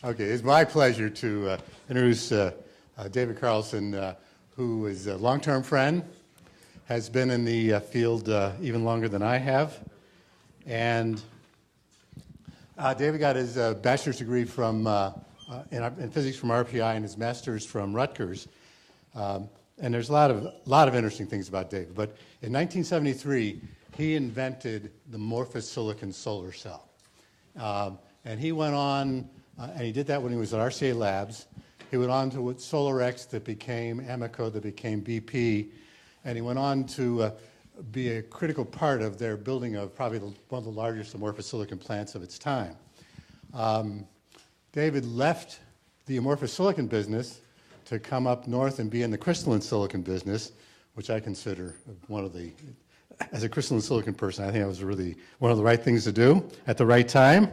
Okay, it's my pleasure to introduce David Carlson, who is a long-term friend, has been in the field even longer than I have. And David got his bachelor's degree from, in physics from RPI and his master's from Rutgers. And there's a lot of interesting things about David. But in 1973, he invented the amorphous silicon solar cell. And he went on, and he did that when he was at RCA Labs. He went on to Solarex, that became Amoco, that became BP. And he went on to be a critical part of their building of probably one of the largest amorphous silicon plants of its time. David left the amorphous silicon business to come up north and be in the crystalline silicon business, which I consider one of the, as a crystalline silicon person, I think that was really one of the right things to do at the right time.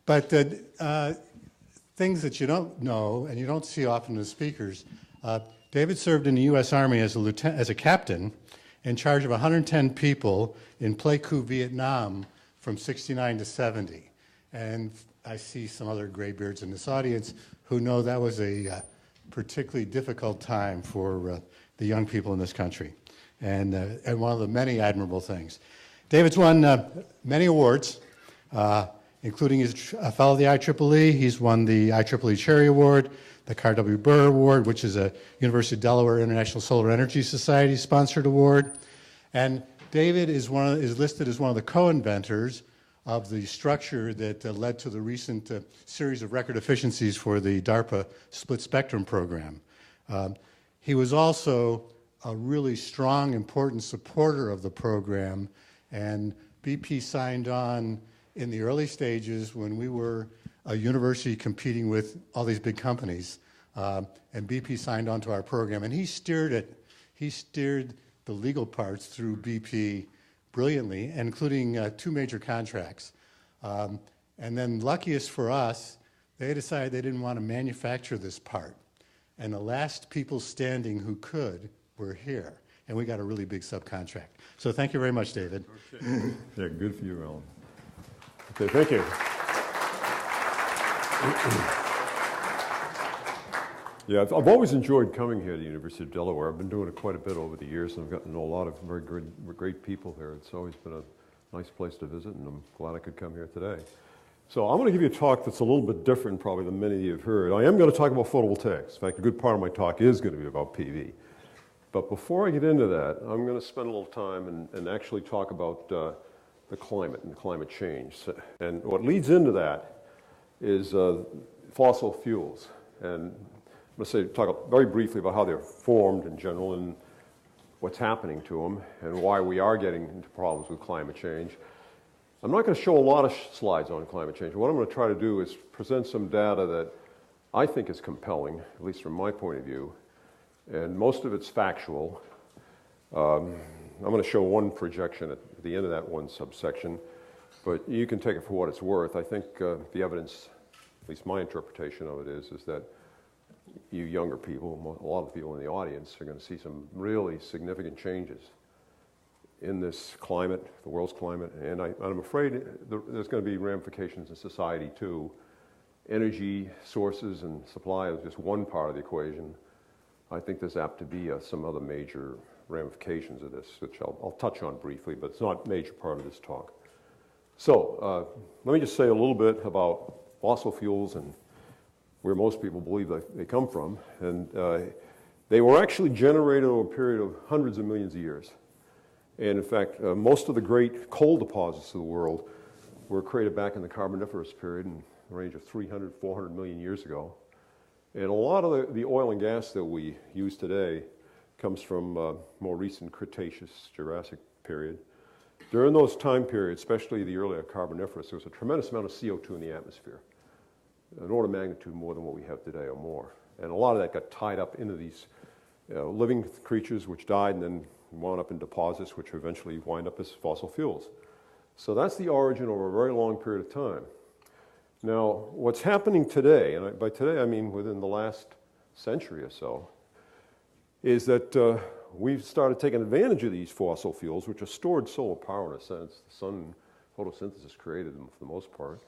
But things that you don't know and you don't see often as speakers, David served in the U.S. Army as a captain in charge of 110 people in Pleiku, Vietnam from 69 to 70. And I see some other graybeards in this audience who know that was a particularly difficult time for the young people in this country, and one of the many admirable things. David's won many awards, including his fellow of the IEEE. He's won the IEEE Cherry Award, the Karl W. Boer Award, which is a University of Delaware International Solar Energy Society sponsored award. And David is listed as one of the co-inventors of the structure that led to the recent series of record efficiencies for the DARPA split spectrum program. He was also a really strong, important supporter of the program, and BP signed on in the early stages when we were a university competing with all these big companies, and BP signed on to our program, and he steered it. He steered the legal parts through BP brilliantly, including 2 major contracts. And then luckiest for us, they decided they didn't want to manufacture this part. And the last people standing who could were here. And we got a really big subcontract. So thank you very much, David. Okay. Yeah, good for you, Alan. Okay, thank you. Yeah, I've always enjoyed coming here to the University of Delaware. I've been doing it quite a bit over the years, and I've gotten to know a lot of very great people here. It's always been a nice place to visit, and I'm glad I could come here today. So I'm going to give you a talk that's a little bit different probably than many of you have heard. I am going to talk about photovoltaics. In fact, a good part of my talk is going to be about PV. But before I get into that, I'm going to spend a little time and actually talk about the climate and climate change. And what leads into that is fossil fuels. And I'm going to talk very briefly about how they're formed in general and what's happening to them and why we are getting into problems with climate change. I'm not going to show a lot of slides on climate change. What I'm going to try to do is present some data that I think is compelling, at least from my point of view, and most of it's factual. I'm going to show one projection at the end of that one subsection, but you can take it for what it's worth. I think the evidence, at least my interpretation of it is that you younger people, a lot of people in the audience, are going to see some really significant changes in this climate, the world's climate, and I'm afraid there's going to be ramifications in society too. Energy sources and supply is just one part of the equation. I think there's apt to be some other major ramifications of this, which I'll touch on briefly, but it's not a major part of this talk. So let me just say a little bit about fossil fuels and where most people believe they come from. And they were actually generated over a period of hundreds of millions of years. And in fact, most of the great coal deposits of the world were created back in the Carboniferous period in the range of 300, 400 million years ago. And a lot of the oil and gas that we use today comes from more recent Cretaceous, Jurassic period. During those time periods, especially the earlier Carboniferous, there was a tremendous amount of CO2 in the atmosphere, an order of magnitude more than what we have today or more. And a lot of that got tied up into these living creatures which died and then wound up in deposits which eventually wind up as fossil fuels. So that's the origin over a very long period of time. Now, what's happening today, and by today I mean within the last century or so, is that we've started taking advantage of these fossil fuels, which are stored solar power in a sense. The sun photosynthesis created them for the most part.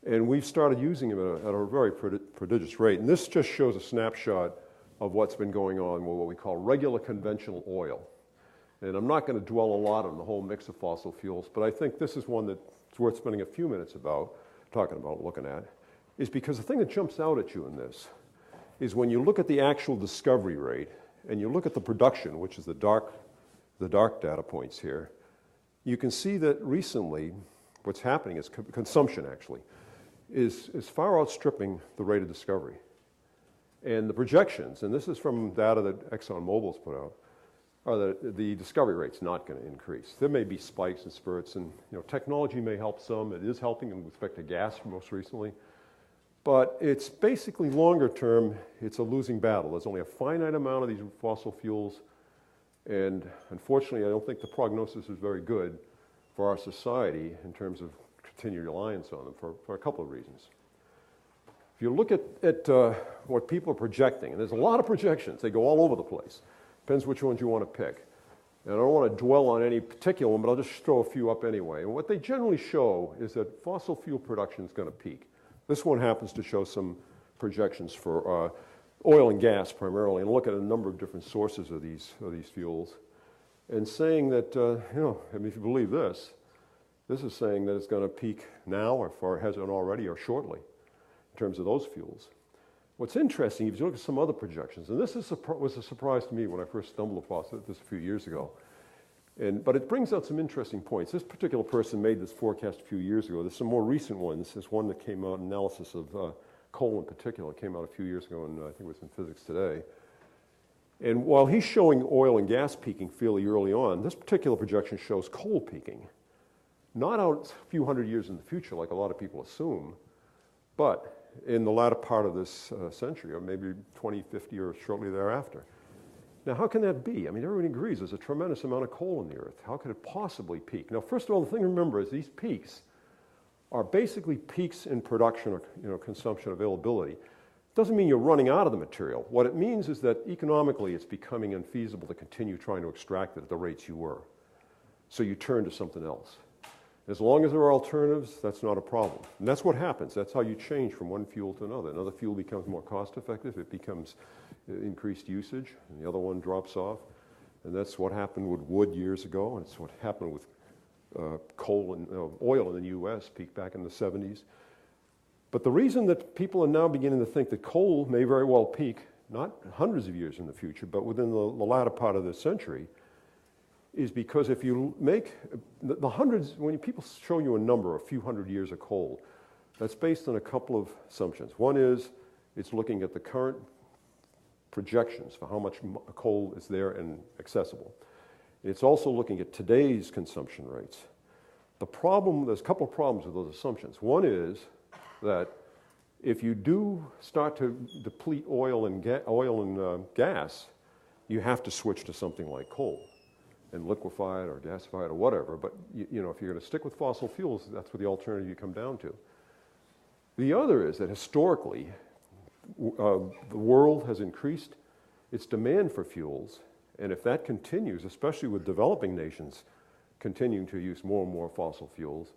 And we've started using them at a very prodigious rate. And this just shows a snapshot of what's been going on with what we call regular conventional oil. And I'm not going to dwell a lot on the whole mix of fossil fuels, but I think this is one that's worth spending a few minutes talking about, looking at, is because the thing that jumps out at you in this is when you look at the actual discovery rate and you look at the production, which is the dark data points here, you can see that recently what's happening is consumption actually is far outstripping the rate of discovery. And the projections, and this is from data that ExxonMobil's put out, are that the discovery rate's not going to increase. There may be spikes and spurts, and technology may help some. It is helping with respect to gas most recently. But it's basically longer term, it's a losing battle. There's only a finite amount of these fossil fuels, and unfortunately, I don't think the prognosis is very good for our society in terms of continued reliance on them for a couple of reasons. If you look at what people are projecting, and there's a lot of projections, they go all over the place. Depends which ones you want to pick. And I don't want to dwell on any particular one, but I'll just throw a few up anyway. And what they generally show is that fossil fuel production is going to peak. This one happens to show some projections for oil and gas primarily, and look at a number of different sources of these fuels, and saying that, if you believe this is saying that it's going to peak now, or if it hasn't already, or shortly, in terms of those fuels. What's interesting, if you look at some other projections, and this was a surprise to me when I first stumbled across this a few years ago, but it brings out some interesting points. This particular person made this forecast a few years ago. There's some more recent ones. There's one that came out, analysis of coal in particular, came out a few years ago, and I think it was in Physics Today. And while he's showing oil and gas peaking fairly early on, this particular projection shows coal peaking. Not out a few hundred years in the future, like a lot of people assume, but in the latter part of this century, or maybe 2050 or shortly thereafter. Now, how can that be? I mean, everybody agrees there's a tremendous amount of coal in the earth. How could it possibly peak? Now, first of all, the thing to remember is these peaks are basically peaks in production or consumption availability. Doesn't mean you're running out of the material. What it means is that economically it's becoming unfeasible to continue trying to extract it at the rates you were. So you turn to something else. As long as there are alternatives, that's not a problem. And that's what happens. That's how you change from one fuel to another. Another fuel becomes more cost effective, it becomes increased usage, and the other one drops off. And that's what happened with wood years ago, and it's what happened with coal and oil in the US, peaked back in the 70s. But the reason that people are now beginning to think that coal may very well peak, not hundreds of years in the future, but within the latter part of this century, is because if you make the hundreds, when people show you a number, a few hundred years of coal, that's based on a couple of assumptions. One is it's looking at the current projections for how much coal is there and accessible. It's also looking at today's consumption rates. There's a couple of problems with those assumptions. One is that if you do start to deplete oil and gas, you have to switch to something like coal and liquefy it or gasify it or whatever. But if you're going to stick with fossil fuels, that's what the alternative you come down to. The other is that historically, the world has increased its demand for fuels, and if that continues, especially with developing nations continuing to use more and more fossil fuels,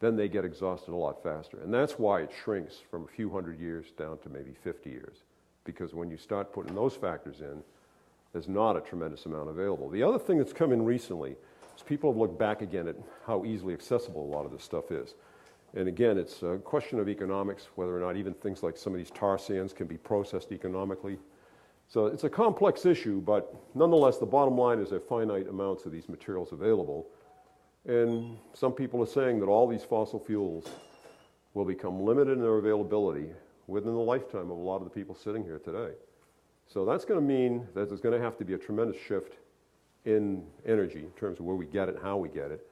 then they get exhausted a lot faster. And that's why it shrinks from a few hundred years down to maybe 50 years. Because when you start putting those factors in, there's not a tremendous amount available. The other thing that's come in recently is people have looked back again at how easily accessible a lot of this stuff is. And again, it's a question of economics, whether or not even things like some of these tar sands can be processed economically. So it's a complex issue, but nonetheless, the bottom line is there are finite amounts of these materials available. And some people are saying that all these fossil fuels will become limited in their availability within the lifetime of a lot of the people sitting here today. So that's going to mean that there's going to have to be a tremendous shift in energy in terms of where we get it and how we get it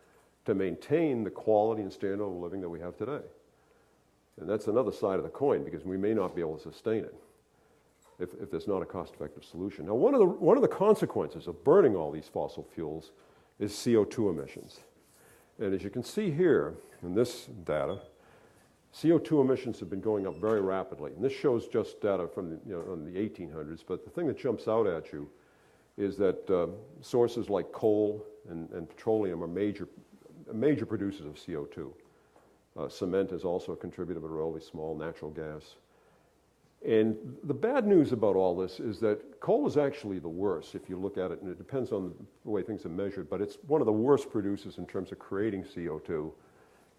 to maintain the quality and standard of living that we have today. And that's another side of the coin, because we may not be able to sustain it if there's not a cost-effective solution. Now, one of the consequences of burning all these fossil fuels is CO2 emissions. And as you can see here in this data, CO2 emissions have been going up very rapidly. And this shows just data from the 1800s, but the thing that jumps out at you is that sources like coal and petroleum are major producers of CO2. Cement is also a contributor, but relatively small. Natural gas. And the bad news about all this is that coal is actually the worst if you look at it, and it depends on the way things are measured, but it's one of the worst producers in terms of creating CO2,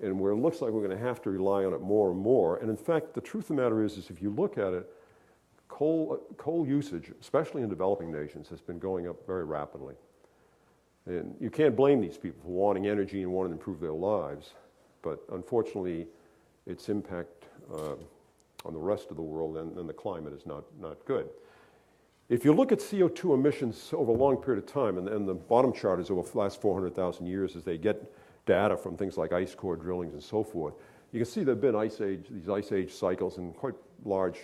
and where it looks like we're going to have to rely on it more and more. And in fact, the truth of the matter is if you look at it, coal usage, especially in developing nations, has been going up very rapidly. And you can't blame these people for wanting energy and wanting to improve their lives, but unfortunately, its impact on the rest of the world and the climate is not good. If you look at CO2 emissions over a long period of time, and the bottom chart is over the last 400,000 years as they get data from things like ice core drillings and so forth, you can see there have been these ice age cycles and quite large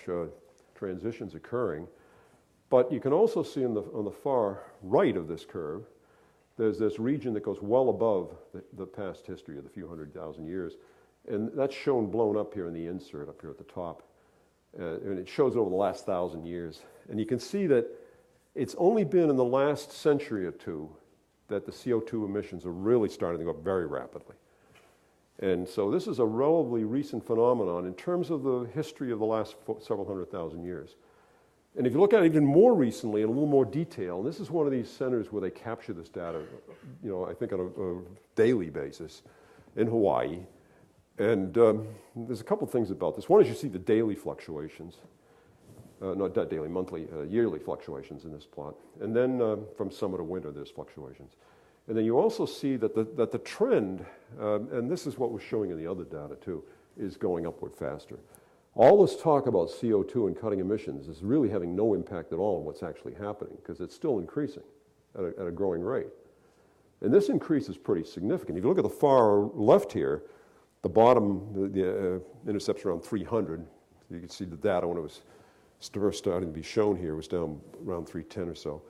transitions occurring. But you can also see on the far right of this curve, there's this region that goes well above the past history of the few 100,000 years. And that's shown blown up here in the insert up here at the top. And it shows over the last 1,000 years. And you can see that it's only been in the last century or two that the CO2 emissions are really starting to go up very rapidly. And so this is a relatively recent phenomenon in terms of the history of the last several 100,000 years. And if you look at it even more recently in a little more detail, and this is one of these centers where they capture this data, I think on a daily basis in Hawaii. And there's a couple things about this. One is you see the daily fluctuations, not daily, monthly, yearly fluctuations in this plot. And then from summer to winter, there's fluctuations. And then you also see that the trend, and this is what we're showing in the other data too, is going upward faster. All this talk about CO2 and cutting emissions is really having no impact at all on what's actually happening because it's still increasing at a growing rate. And this increase is pretty significant. If you look at the far left here, the bottom, the intercept's around 300. You can see the data when it was first starting to be shown here was down around 310 or so.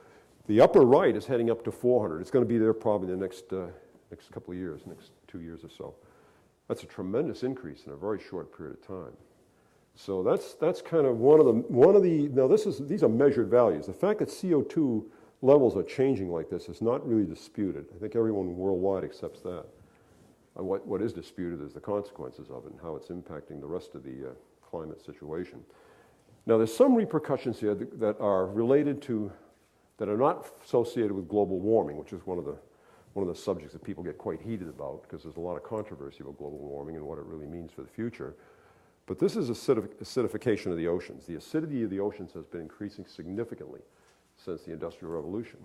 The upper right is heading up to 400. It's going to be there probably in the next couple of years, next 2 years or so. That's a tremendous increase in a very short period of time. So that's kind of one of the now these are measured values. The fact that CO2 levels are changing like this is not really disputed. I think everyone worldwide accepts that. What is disputed is the consequences of it and how it's impacting the rest of the climate situation. Now, there's some repercussions here that are related to, that are not associated with global warming, which is one of the subjects that people get quite heated about because there's a lot of controversy about global warming and what it really means for the future. But this is acidification of the oceans. The acidity of the oceans has been increasing significantly since the Industrial Revolution.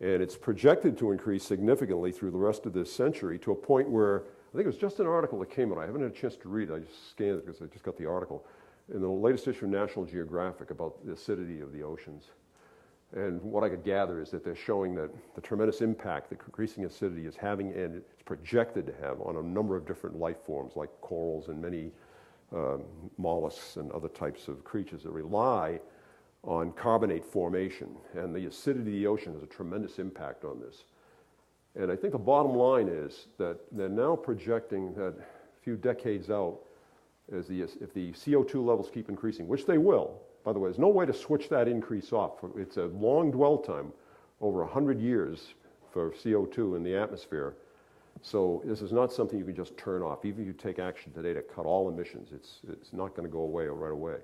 And it's projected to increase significantly through the rest of this century to a point where, I think it was just an article that came out. I haven't had a chance to read it. I just scanned it because I just got the article in the latest issue of National Geographic about the acidity of the oceans. And what I could gather is that they're showing that the tremendous impact that increasing acidity is having, and it's projected to have, on a number of different life forms like corals and many mollusks and other types of creatures that rely on carbonate formation. And the acidity of the ocean has a tremendous impact on this. And I think the bottom line is that they're now projecting that a few decades out, if the CO2 levels keep increasing, which they will. By the way, there's no way to switch that increase off. It's a long dwell time, over 100 years for CO2 in the atmosphere. So this is not something you can just turn off. Even if you take action today to cut all emissions, it's not going to go away right away.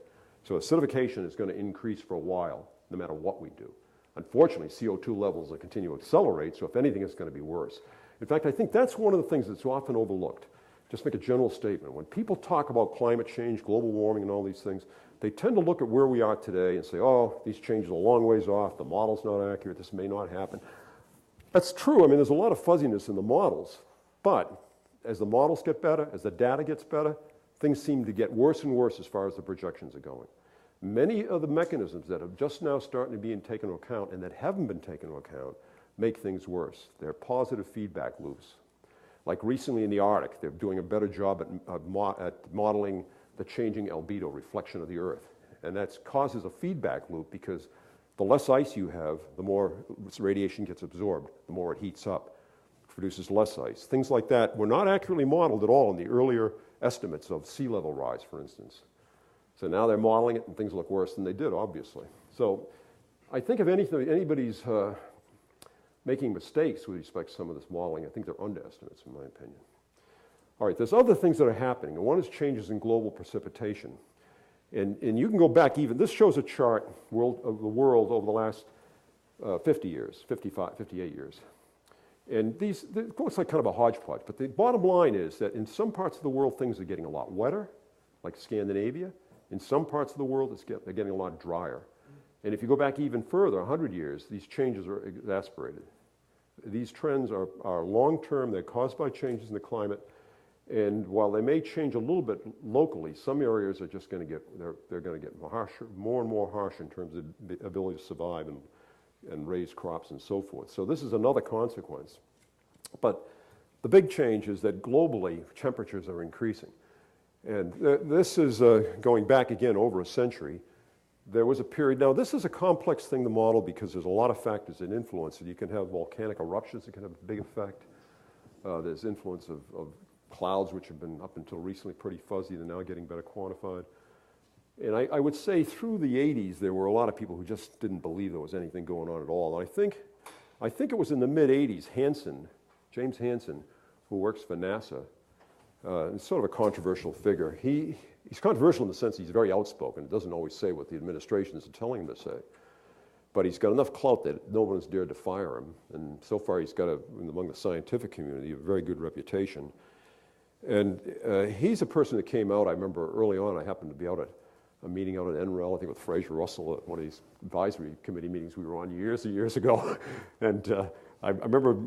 So acidification is going to increase for a while, no matter what we do. Unfortunately, CO2 levels will continue to accelerate, so if anything, it's going to be worse. In fact, I think that's one of the things that's often overlooked. Just make a general statement. When people talk about climate change, global warming, and all these things, they tend to look at where we are today and say, oh, these changes are a long ways off, the model's not accurate, this may not happen. That's true. I mean, there's a lot of fuzziness in the models, but as the models get better, as the data gets better, things seem to get worse and worse as far as the projections are going. Many of the mechanisms that are just now starting to be taken into account and that haven't been taken into account make things worse. They're positive feedback loops. Like recently in the Arctic, they're doing a better job at modeling the changing albedo, reflection of the Earth. And that causes a feedback loop because the less ice you have, the more radiation gets absorbed, the more it heats up, produces less ice. Things like that were not accurately modeled at all in the earlier estimates of sea level rise, for instance. So now they're modeling it and things look worse than they did, obviously. So I think if anybody's making mistakes with respect to some of this modeling, I think they're underestimates, in my opinion. All right, there's other things that are happening. And one is changes in global precipitation. And you can go back even, this shows a chart of the world over the last 50 years, 55, 58 years. And it looks like kind of a hodgepodge, but the bottom line is that in some parts of the world, things are getting a lot wetter, like Scandinavia. In some parts of the world, they're getting a lot drier. And if you go back even further, 100 years, these changes are exacerbated. These trends are long-term, they're caused by changes in the climate, and while they may change a little bit locally, some areas are just going to get, they're going to get harsher, more and more harsh in terms of the ability to survive and raise crops and so forth. So this is another consequence. But the big change is that globally, temperatures are increasing. And this is going back again over a century. There was a period, now this is a complex thing to model because there's a lot of factors that influence it. You can have volcanic eruptions that can have a big effect. There's influence of clouds, which have been up until recently pretty fuzzy. They're now getting better quantified. And I would say through the 80s, there were a lot of people who just didn't believe there was anything going on at all. And I think it was in the mid-80s, James Hansen, who works for NASA, is sort of a controversial figure. He's controversial in the sense he's very outspoken. Doesn't always say what the administrations are telling him to say. But he's got enough clout that no one has dared to fire him. And so far he's got, among the scientific community, a very good reputation. And he's a person that came out, I remember early on, I happened to be out at a meeting out at NREL, I think with Fraser Russell at one of these advisory committee meetings we were on years and years ago. And I remember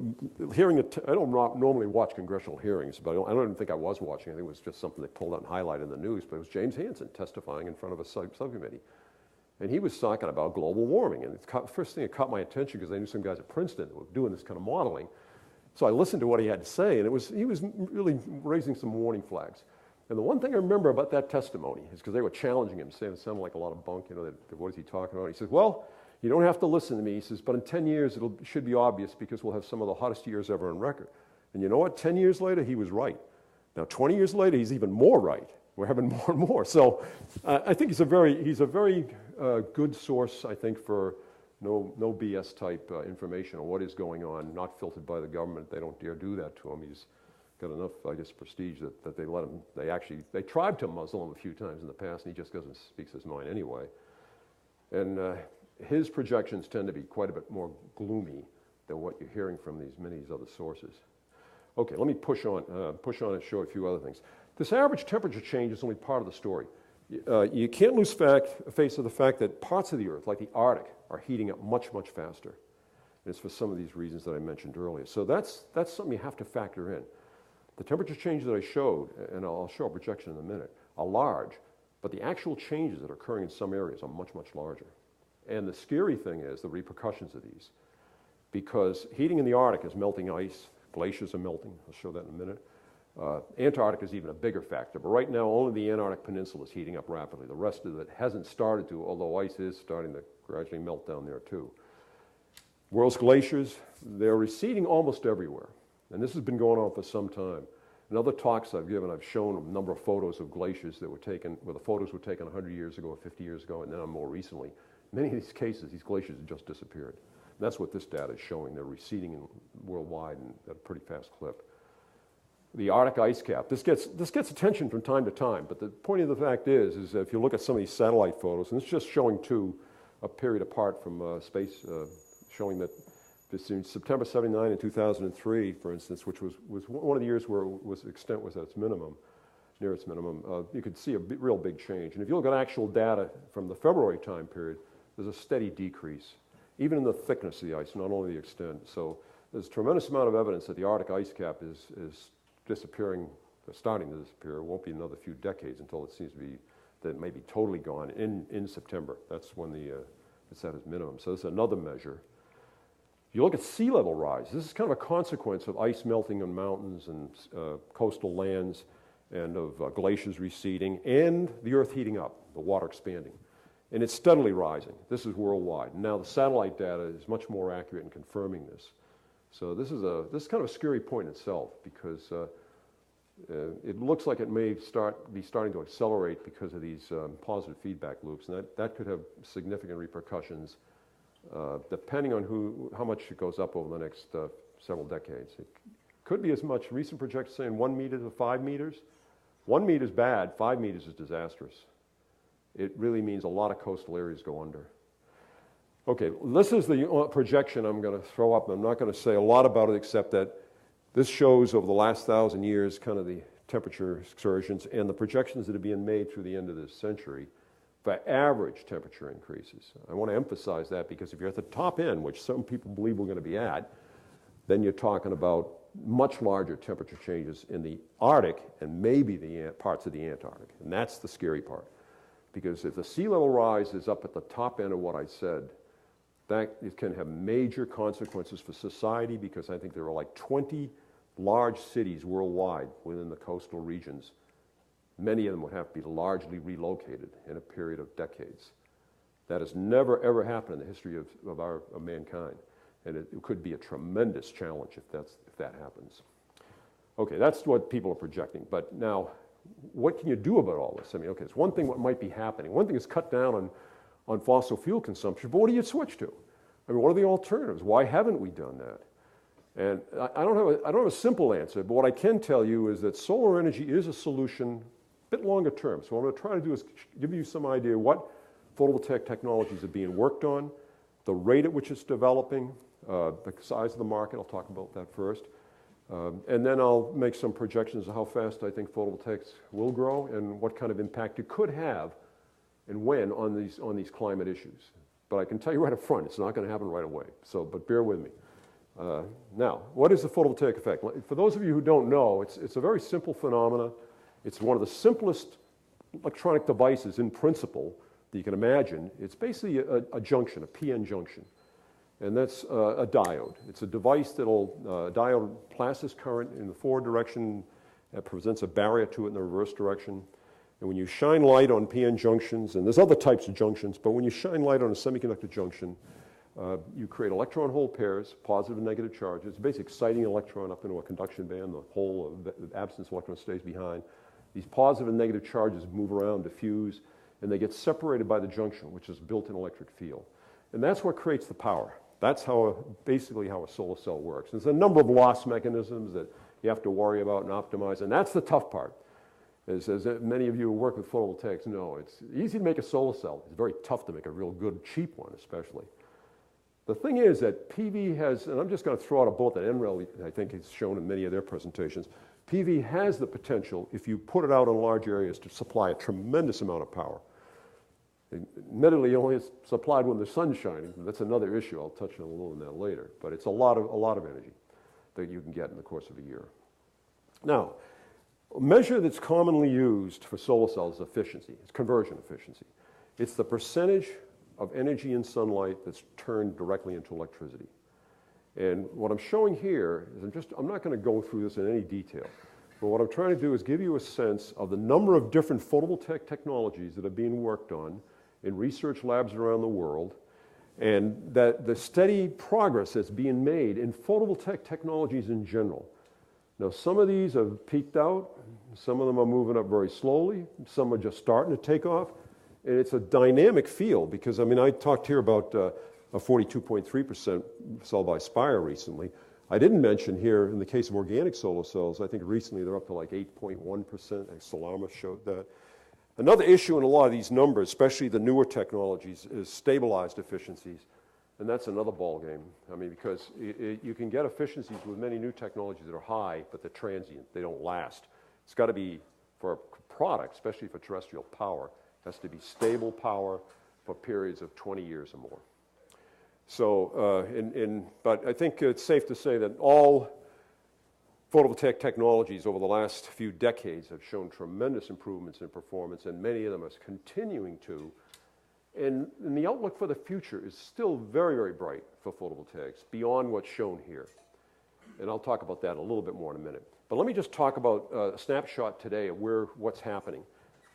hearing it. I don't normally watch congressional hearings, but I don't even think I was watching. I think it was just something they pulled out and highlighted in the news. But it was James Hansen testifying in front of a subcommittee. And he was talking about global warming. And the first thing that caught my attention, because I knew some guys at Princeton that were doing this kind of modeling. So I listened to what he had to say, and he was really raising some warning flags. And the one thing I remember about that testimony is because they were challenging him, saying it sounded like a lot of bunk, what is he talking about? He says, well, you don't have to listen to me. He says, but in 10 years, it should be obvious because we'll have some of the hottest years ever on record. And you know what? 10 years later, he was right. Now, 20 years later, he's even more right. We're having more and more. So I think he's a very good source, I think, for no BS type information on what is going on, not filtered by the government. They don't dare do that to him. He's got enough, I guess, prestige that they let him. They tried to muzzle him a few times in the past, and he just speaks his mind anyway. And his projections tend to be quite a bit more gloomy than what you're hearing from many of these other sources. Okay, let me push on and show a few other things. This average temperature change is only part of the story. You can't lose face of the fact that parts of the Earth, like the Arctic, are heating up much, much faster. And it's for some of these reasons that I mentioned earlier. So that's something you have to factor in. The temperature changes that I showed, and I'll show a projection in a minute, are large, but the actual changes that are occurring in some areas are much, much larger. And the scary thing is the repercussions of these. Because heating in the Arctic is melting ice, glaciers are melting, I'll show that in a minute. Antarctica is even a bigger factor, but right now only the Antarctic Peninsula is heating up rapidly. The rest of it hasn't started to, although ice is starting to gradually melt down there too. World's glaciers, they're receding almost everywhere. And this has been going on for some time. In other talks I've given, I've shown a number of photos of glaciers that were taken, where the photos were taken 100 years ago or 50 years ago, and then more recently. In many of these cases, these glaciers have just disappeared. And that's what this data is showing. They're receding worldwide at a pretty fast clip. The Arctic ice cap, this gets attention from time to time, but the point of the fact is that if you look at some of these satellite photos, and it's just showing a period apart from space, showing that between September 79 and 2003, for instance, which was one of the years where extent was at its minimum, near its minimum, you could see a real big change. And if you look at actual data from the February time period, there's a steady decrease, even in the thickness of the ice, not only the extent. So there's a tremendous amount of evidence that the Arctic ice cap is disappearing, starting to disappear. It won't be another few decades until it seems to be that it may be totally gone in September. That's when it's at its minimum. So this is another measure. You look at sea level rise. This is kind of a consequence of ice melting on mountains and coastal lands and of glaciers receding and the Earth heating up, the water expanding. And it's steadily rising. This is worldwide. Now the satellite data is much more accurate in confirming this. So this is kind of a scary point in itself because it looks like it may be starting to accelerate because of these positive feedback loops, and that could have significant repercussions depending on how much it goes up over the next several decades. Could be as much. Recent projections saying 1 meter to 5 meters. 1 meter is bad, 5 meters is disastrous. It really means a lot of coastal areas go under. Okay, this is the projection I'm going to throw up. I'm not going to say a lot about it except that this shows over the last 1,000 years kind of the temperature excursions and the projections that are being made through the end of this century for average temperature increases. I want to emphasize that because if you're at the top end, which some people believe we're going to be at, then you're talking about much larger temperature changes in the Arctic and maybe the parts of the Antarctic. And that's the scary part. Because if the sea level rise is up at the top end of what I said, that it can have major consequences for society because I think there are like 20 large cities worldwide within the coastal regions. Many of them would have to be largely relocated in a period of decades. That has never, ever happened in the history of mankind. And it could be a tremendous challenge if that happens. Okay, that's what people are projecting. But now, what can you do about all this? I mean, okay, it's one thing what might be happening. One thing is cut down on fossil fuel consumption, but what do you switch to? I mean, what are the alternatives? Why haven't we done that? And I don't have a simple answer, but what I can tell you is that solar energy is a solution a bit longer term. So what I'm going to try to do is give you some idea what photovoltaic technologies are being worked on, the rate at which it's developing, the size of the market. I'll talk about that first. And then I'll make some projections of how fast I think photovoltaics will grow and what kind of impact it could have and when on these climate issues. But I can tell you right up front, it's not going to happen right away. But bear with me. Now, what is the photovoltaic effect? For those of you who don't know, it's a very simple phenomena. It's one of the simplest electronic devices in principle that you can imagine. It's basically a junction, a PN junction. And that's a diode. It's a device that'll, diode passes current in the forward direction, presents a barrier to it in the reverse direction. And when you shine light on PN junctions, and there's other types of junctions, but when you shine light on a semiconductor junction, you create electron hole pairs, positive and negative charges. It's basically exciting an electron up into a conduction band. The hole, the absence of electron stays behind. These positive and negative charges move around, diffuse, and they get separated by the junction, which is built-in electric field. And that's what creates the power. That's basically how a solar cell works. There's a number of loss mechanisms that you have to worry about and optimize, and that's the tough part. As many of you who work with photovoltaics know, it's easy to make a solar cell. It's very tough to make a real good, cheap one, especially. The thing is that PV has, and I'm just going to throw out a bullet that NREL, I think, is shown in many of their presentations. PV has the potential, if you put it out in large areas, to supply a tremendous amount of power. Admittedly, only it's supplied when the sun's shining. That's another issue. I'll touch on a little on that later. But it's a lot of energy that you can get in the course of a year. Now, a measure that's commonly used for solar cells is efficiency. It's conversion efficiency. It's the percentage of energy in sunlight that's turned directly into electricity. And what I'm showing here is I'm not going to go through this in any detail. But what I'm trying to do is give you a sense of the number of different photovoltaic technologies that are being worked on in research labs around the world, and that the steady progress that's being made in photovoltaic technologies in general. Now, some of these have peaked out. Some of them are moving up very slowly. Some are just starting to take off. And it's a dynamic field because, I mean, I talked here about a 42.3% cell by Spire recently. I didn't mention here, in the case of organic solar cells, I think recently they're up to like 8.1%. Solarma showed that. Another issue in a lot of these numbers, especially the newer technologies, is stabilized efficiencies. And that's another ballgame. I mean, because you can get efficiencies with many new technologies that are high, but they're transient. They don't last. It's got to be, for a product, especially for terrestrial power, has to be stable power for periods of 20 years or more. So, but I think it's safe to say that all photovoltaic technologies over the last few decades have shown tremendous improvements in performance, and many of them are continuing to. And the outlook for the future is still very, very bright for photovoltaics, beyond what's shown here. And I'll talk about that a little bit more in a minute. But let me just talk about a snapshot today of what's happening.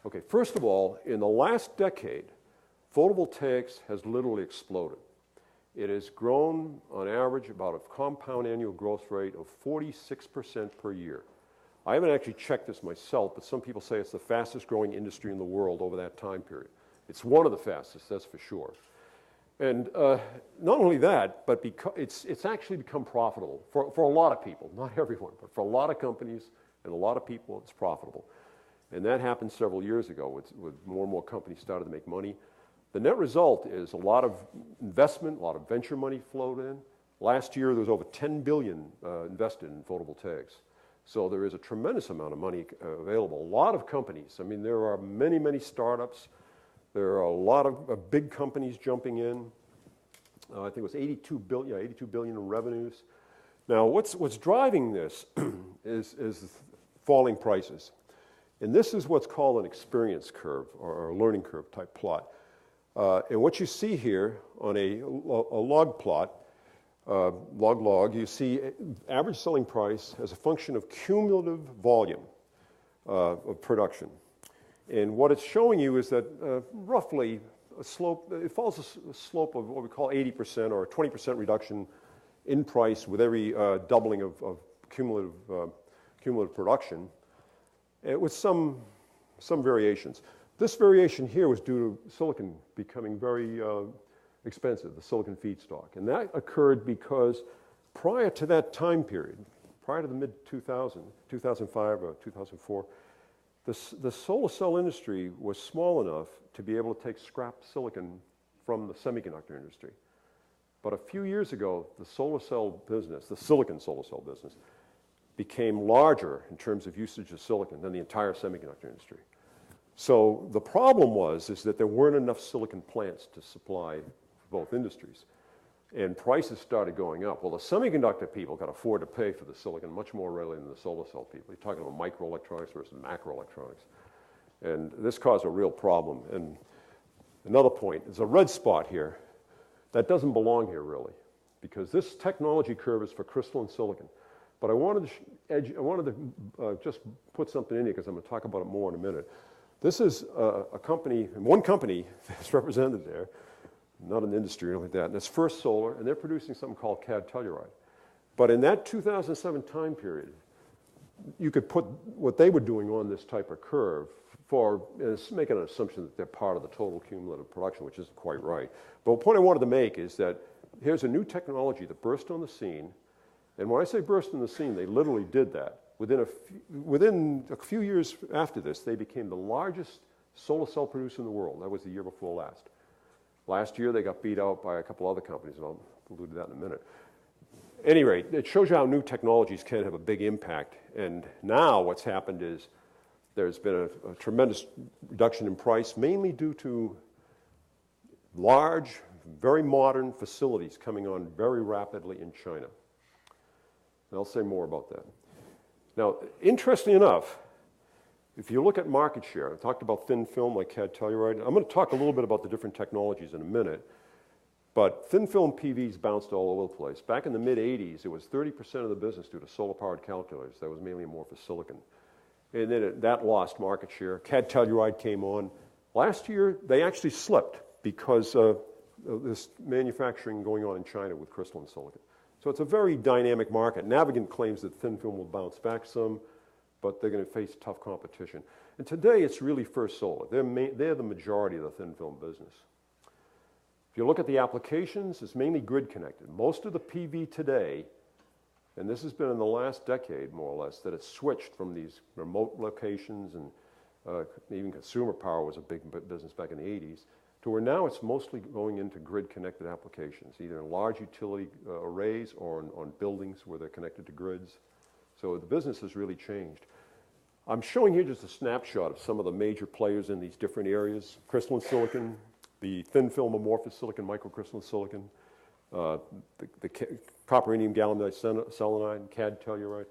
Okay, first of all, in the last decade, photovoltaics has literally exploded. It has grown, on average, about a compound annual growth rate of 46% per year. I haven't actually checked this myself, but some people say it's the fastest growing industry in the world over that time period. It's one of the fastest, that's for sure. And not only that, but it's actually become profitable for a lot of people, not everyone, but for a lot of companies and a lot of people, it's profitable. And that happened several years ago with more and more companies started to make money. The net result is a lot of investment, a lot of venture money flowed in. Last year, there was over $10 billion invested in photovoltaics. So there is a tremendous amount of money available. A lot of companies. I mean, there are many, many startups. There are a lot of big companies jumping in. I think it was 82 billion in revenues. Now, what's driving this is falling prices. And this is what's called an experience curve or a learning curve type plot. And what you see here on a log plot, log, you see average selling price as a function of cumulative volume of production. And what it's showing you is that roughly a slope, it follows a slope of what we call 80% or a 20% reduction in price with every doubling of cumulative production, with some variations. This variation here was due to silicon becoming very expensive, the silicon feedstock. And that occurred because prior to that time period, prior to the mid-2000, 2005 or 2004, the solar cell industry was small enough to be able to take scrap silicon from the semiconductor industry. But a few years ago, the solar cell business, the silicon solar cell business, became larger in terms of usage of silicon than the entire semiconductor industry. So the problem is that there weren't enough silicon plants to supply both industries. And prices started going up. Well, the semiconductor people could afford to pay for the silicon much more readily than the solar cell people. You're talking about microelectronics versus macroelectronics. And this caused a real problem. And another point, there's a red spot here that doesn't belong here really, because this technology curve is for crystalline silicon. But I wanted to just put something in here because I'm going to talk about it more in a minute. This is a company, one company that's represented there, not an industry or anything like that, and it's First Solar, and they're producing something called cad telluride. But in that 2007 time period, you could put what they were doing on this type of curve for making an assumption that they're part of the total cumulative production, which isn't quite right. But the point I wanted to make is that here's a new technology that burst on the scene, and when I say burst on the scene, they literally did that. Within a few years after this, they became the largest solar cell producer in the world. That was the year before last. Last year, they got beat out by a couple other companies, and I'll allude to that in a minute. At any rate, it shows you how new technologies can have a big impact. And now what's happened is there's been a tremendous reduction in price, mainly due to large, very modern facilities coming on very rapidly in China. And I'll say more about that. Now, interestingly enough, if you look at market share, I talked about thin film like cad telluride. I'm going to talk a little bit about the different technologies in a minute, but thin film PVs bounced all over the place. Back in the mid-'80s, it was 30% of the business due to solar-powered calculators. That was mainly amorphous silicon. And then that lost market share. Cad telluride came on. Last year, they actually slipped because of this manufacturing going on in China with crystalline silicon. So it's a very dynamic market. Navigant claims that thin film will bounce back some, but they're going to face tough competition. And today, it's really First Solar. They're the majority of the thin film business. If you look at the applications, it's mainly grid connected. Most of the PV today, and this has been in the last decade more or less, that it's switched from these remote locations, and even consumer power was a big business back in the 80s, to where now it's mostly going into grid-connected applications, either in large utility arrays or on buildings where they're connected to grids. So the business has really changed. I'm showing here just a snapshot of some of the major players in these different areas. Crystalline silicon, the thin film amorphous silicon, microcrystalline silicon, the Copperendium-Gallium-Diselenide, cad telluride.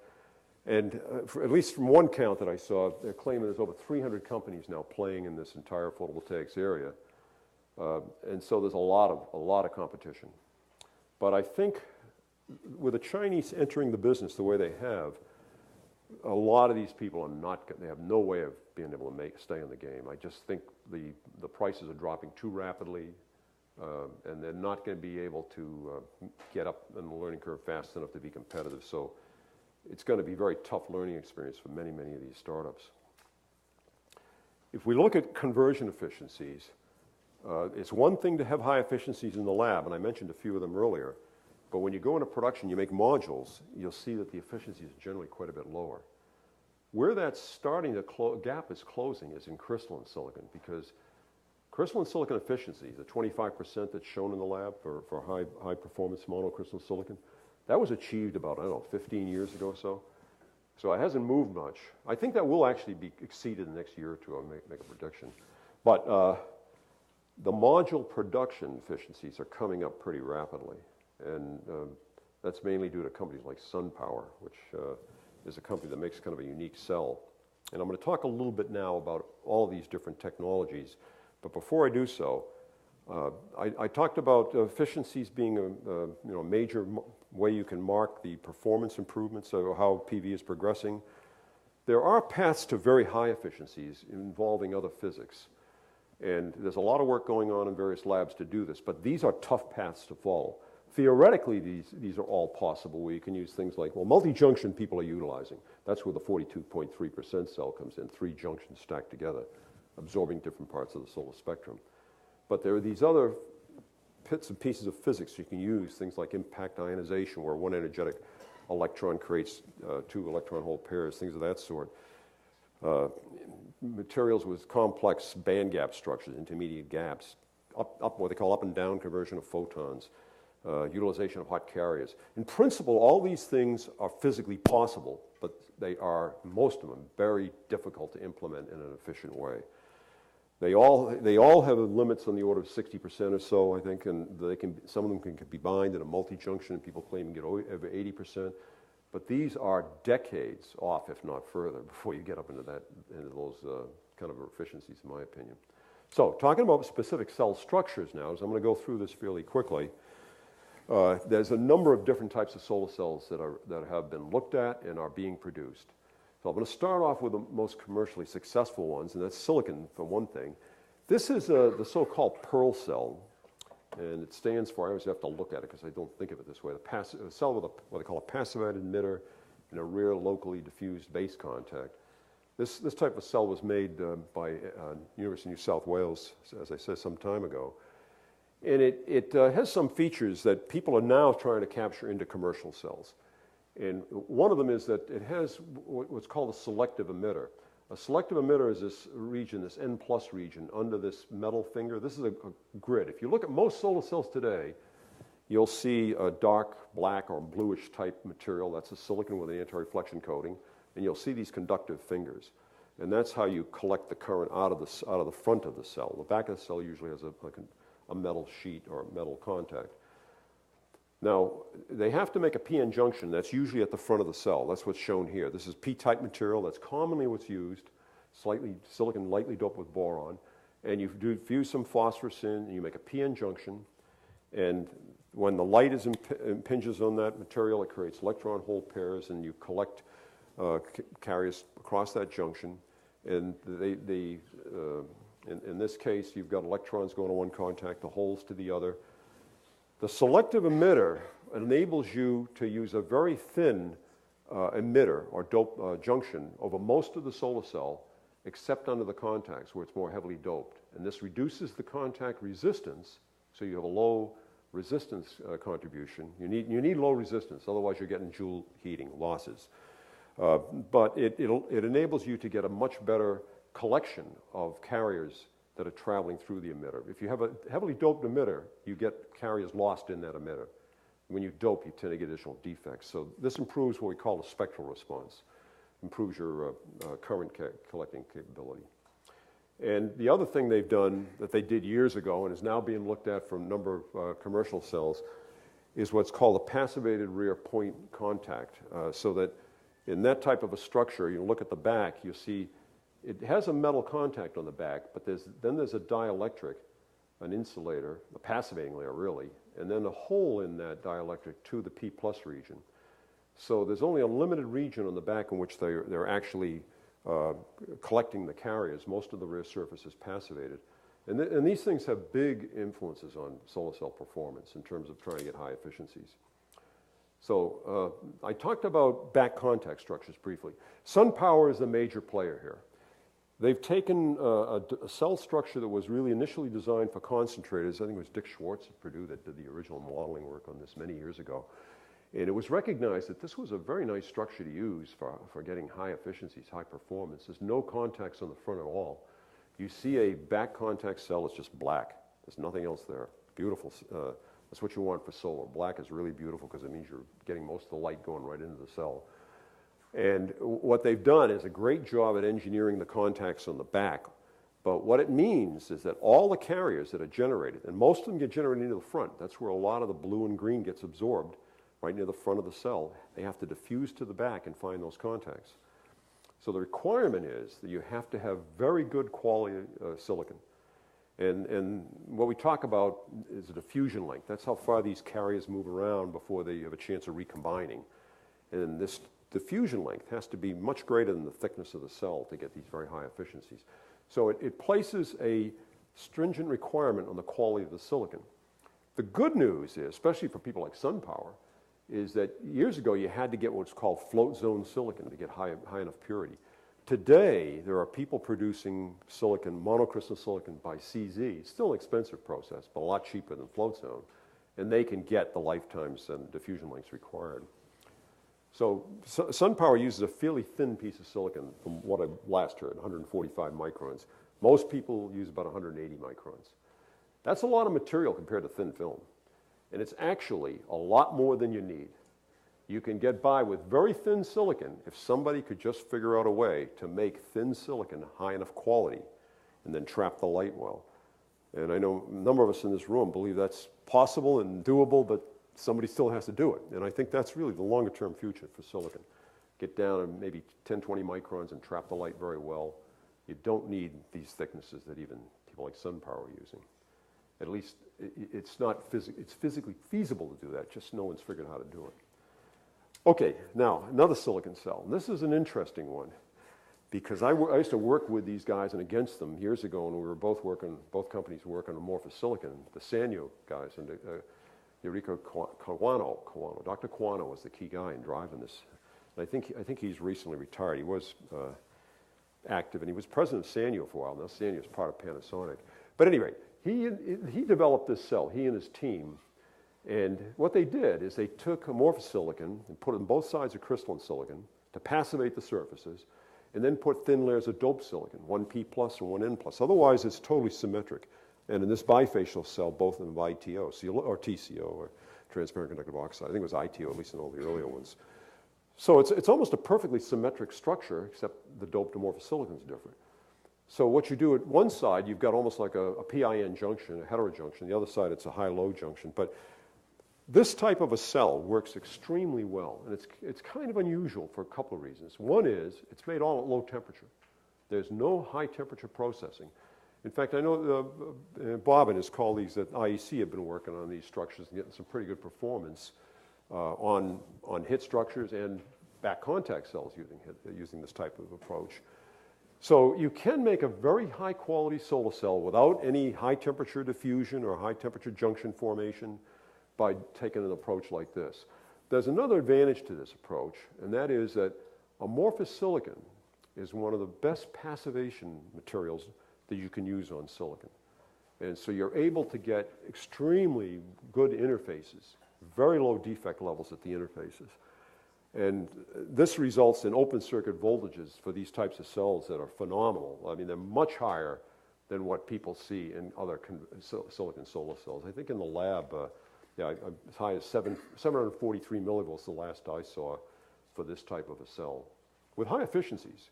And at least from one count that I saw, they're claiming there's over 300 companies now playing in this entire photovoltaics area. And so there's a lot of competition. But I think with the Chinese entering the business the way they have, a lot of these people are not, they have no way of being able to stay in the game. I just think the prices are dropping too rapidly, and they're not going to be able to get up in the learning curve fast enough to be competitive. So it's going to be a very tough learning experience for many, many of these startups. If we look at conversion efficiencies, It's one thing to have high efficiencies in the lab, and I mentioned a few of them earlier, but when you go into production, you make modules, you'll see that the efficiency is generally quite a bit lower. Where that's starting to gap is closing is in crystalline silicon, because crystalline silicon efficiency, the 25% that's shown in the lab for high performance monocrystalline silicon, that was achieved about, I don't know, 15 years ago or so. So it hasn't moved much. I think that will actually be exceeded in the next year or two. I'll make a prediction. But the module production efficiencies are coming up pretty rapidly. And that's mainly due to companies like SunPower, which is a company that makes kind of a unique cell. And I'm going to talk a little bit now about all these different technologies. But before I do so, I talked about efficiencies being a major way you can mark the performance improvements of how PV is progressing. There are paths to very high efficiencies involving other physics. And there's a lot of work going on in various labs to do this, but these are tough paths to follow. Theoretically, these are all possible where you can use things like, well, multi-junction people are utilizing. That's where the 42.3% cell comes in, 3 junctions stacked together, absorbing different parts of the solar spectrum. But there are these other bits and pieces of physics you can use, things like impact ionization, where one energetic electron creates 2 electron hole pairs, things of that sort. Materials with complex band gap structures, intermediate gaps, what they call up and down conversion of photons, utilization of hot carriers. In principle, all these things are physically possible, but they are, most of them, very difficult to implement in an efficient way. They all have limits on the order of 60% or so, I think, and some of them can be combined in a multi-junction, and people claim you get over 80%. But these are decades off, if not further, before you get up into those kind of efficiencies, in my opinion. So, talking about specific cell structures now, so I'm going to go through this fairly quickly. There's a number of different types of solar cells that have been looked at and are being produced. So I'm going to start off with the most commercially successful ones, and that's silicon for one thing. This is the so-called Pearl cell, and it stands for, I always have to look at it because I don't think of it this way, a cell with what they call a passivated emitter and a rear locally diffused base contact. This type of cell was made by University of New South Wales, as I said, some time ago. And it has some features that people are now trying to capture into commercial cells. And one of them is that it has what's called a selective emitter. A selective emitter is this region, this N+ region under this metal finger. This is a grid. If you look at most solar cells today, you'll see a dark black or bluish type material. That's a silicon with an anti-reflection coating. And you'll see these conductive fingers. And that's how you collect the current out of the front of the cell. The back of the cell usually has a metal sheet or a metal contact. Now, they have to make a PN junction that's usually at the front of the cell. That's what's shown here. This is P-type material. That's commonly what's used, silicon lightly doped with boron. And you fuse some phosphorus in, and you make a PN junction. And when the light impinges on that material, it creates electron hole pairs, and you collect carriers across that junction. And in this case, you've got electrons going to one contact, the holes to the other. The selective emitter enables you to use a very thin emitter or junction over most of the solar cell, except under the contacts where it's more heavily doped. And this reduces the contact resistance, so you have a low resistance contribution. You need low resistance, otherwise you're getting joule heating losses. But it enables you to get a much better collection of carriers that are traveling through the emitter. If you have a heavily doped emitter, you get carriers lost in that emitter. When you dope, you tend to get additional defects. So this improves what we call a spectral response, improves your current collecting capability. And the other thing they've done that they did years ago and is now being looked at from a number of commercial cells is what's called a passivated rear point contact. So that in that type of a structure, you look at the back, you see it has a metal contact on the back, but then there's a dielectric, an insulator, a passivating layer really, and then a hole in that dielectric to the P+ region. So there's only a limited region on the back in which they're actually collecting the carriers. Most of the rear surface is passivated. And these things have big influences on solar cell performance in terms of trying to get high efficiencies. So I talked about back contact structures briefly. SunPower is the major player here. They've taken a cell structure that was really initially designed for concentrators. I think it was Dick Schwartz at Purdue that did the original modeling work on this many years ago. And it was recognized that this was a very nice structure to use for getting high efficiencies, high performance. There's no contacts on the front at all. You see a back contact cell, it's just black. There's nothing else there. Beautiful. That's what you want for solar. Black is really beautiful because it means you're getting most of the light going right into the cell. And what they've done is a great job at engineering the contacts on the back. But what it means is that all the carriers that are generated, and most of them get generated into the front. That's where a lot of the blue and green gets absorbed, right near the front of the cell. They have to diffuse to the back and find those contacts. So the requirement is that you have to have very good quality silicon. And what we talk about is the diffusion length. That's how far these carriers move around before they have a chance of recombining. And this diffusion length has to be much greater than the thickness of the cell to get these very high efficiencies. So it places a stringent requirement on the quality of the silicon. The good news is, especially for people like SunPower, is that years ago you had to get what's called float zone silicon to get high enough purity. Today, there are people producing silicon, monocrystalline silicon by CZ. It's still an expensive process, but a lot cheaper than float zone. And they can get the lifetimes and diffusion lengths required. So SunPower uses a fairly thin piece of silicon from what I last heard, 145 microns. Most people use about 180 microns. That's a lot of material compared to thin film. And it's actually a lot more than you need. You can get by with very thin silicon if somebody could just figure out a way to make thin silicon high enough quality and then trap the light well. And I know a number of us in this room believe that's possible and doable, but somebody still has to do it. And I think that's really the longer term future for silicon. Get down to maybe 10, 20 microns and trap the light very well. You don't need these thicknesses that even people like SunPower are using. At least it's physically feasible to do that, just no one's figured out how to do it. Okay, now another silicon cell. And this is an interesting one because I used to work with these guys and against them years ago, and we were both companies working on amorphous silicon, the Sanyo guys, and Eureka Kawano. Dr. Kawano was the key guy in driving this. And I think he's recently retired. He was active, and he was president of Sanyo for a while. Now Sanyo is part of Panasonic. But at any rate, he developed this cell, he and his team. And what they did is they took amorphous silicon and put it on both sides of crystalline silicon to passivate the surfaces, and then put thin layers of doped silicon, one P plus and one N plus. Otherwise, it's totally symmetric. And in this bifacial cell, both of them have ITO, or TCO, or transparent conductive oxide. I think it was ITO, at least in all the earlier ones. So it's almost a perfectly symmetric structure, except the doped amorphous silicon is different. So what you do at one side, you've got almost like a PIN junction, a heterojunction. The other side, it's a high-low junction. But this type of a cell works extremely well, and it's kind of unusual for a couple of reasons. One is it's made all at low temperature. There's no high-temperature processing. In fact, I know Bob and his colleagues at IEC have been working on these structures and getting some pretty good performance on hit structures and back contact cells using this type of approach. So you can make a very high-quality solar cell without any high-temperature diffusion or high-temperature junction formation by taking an approach like this. There's another advantage to this approach, and that is that amorphous silicon is one of the best passivation materials that you can use on silicon. And so you're able to get extremely good interfaces, very low defect levels at the interfaces. And this results in open circuit voltages for these types of cells that are phenomenal. I mean, they're much higher than what people see in other silicon solar cells. I think in the lab, as high as 743 millivolts the last I saw for this type of a cell, with high efficiencies,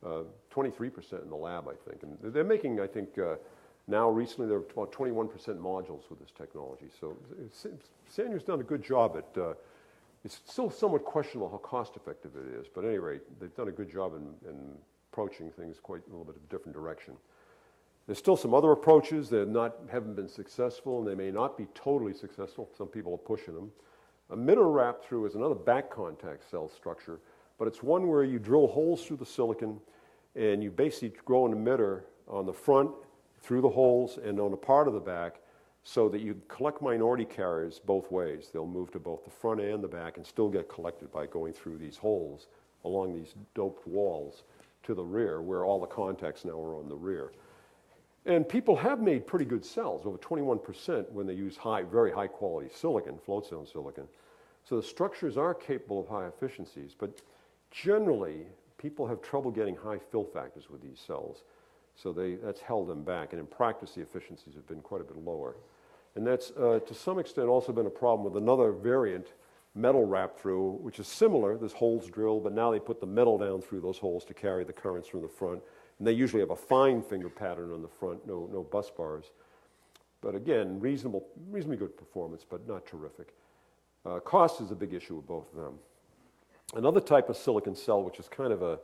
23% in the lab, I think. And they're making, I think, now recently they're about 21% modules with this technology. So Sanyo's done a good job at, it's still somewhat questionable how cost effective it is, but at any rate, they've done a good job in approaching things quite a little bit of a different direction. There's still some other approaches that haven't been successful, and they may not be totally successful. Some people are pushing them. Emitter wrap through is another back contact cell structure, but it's one where you drill holes through the silicon, and you basically grow an emitter on the front, through the holes, and on a part of the back, so that you collect minority carriers both ways. They'll move to both the front and the back and still get collected by going through these holes along these doped walls to the rear, where all the contacts now are on the rear. And people have made pretty good cells, over 21% when they use very high quality silicon, float zone silicon. So the structures are capable of high efficiencies, but generally people have trouble getting high fill factors with these cells. So that's held them back, and in practice the efficiencies have been quite a bit lower. And that's to some extent also been a problem with another variant, metal wrap through, which is similar. There's holes drilled, but now they put the metal down through those holes to carry the currents from the front. And they usually have a fine finger pattern on the front, no bus bars. But again, reasonably good performance, but not terrific. Cost is a big issue with both of them. Another type of silicon cell, which is kind of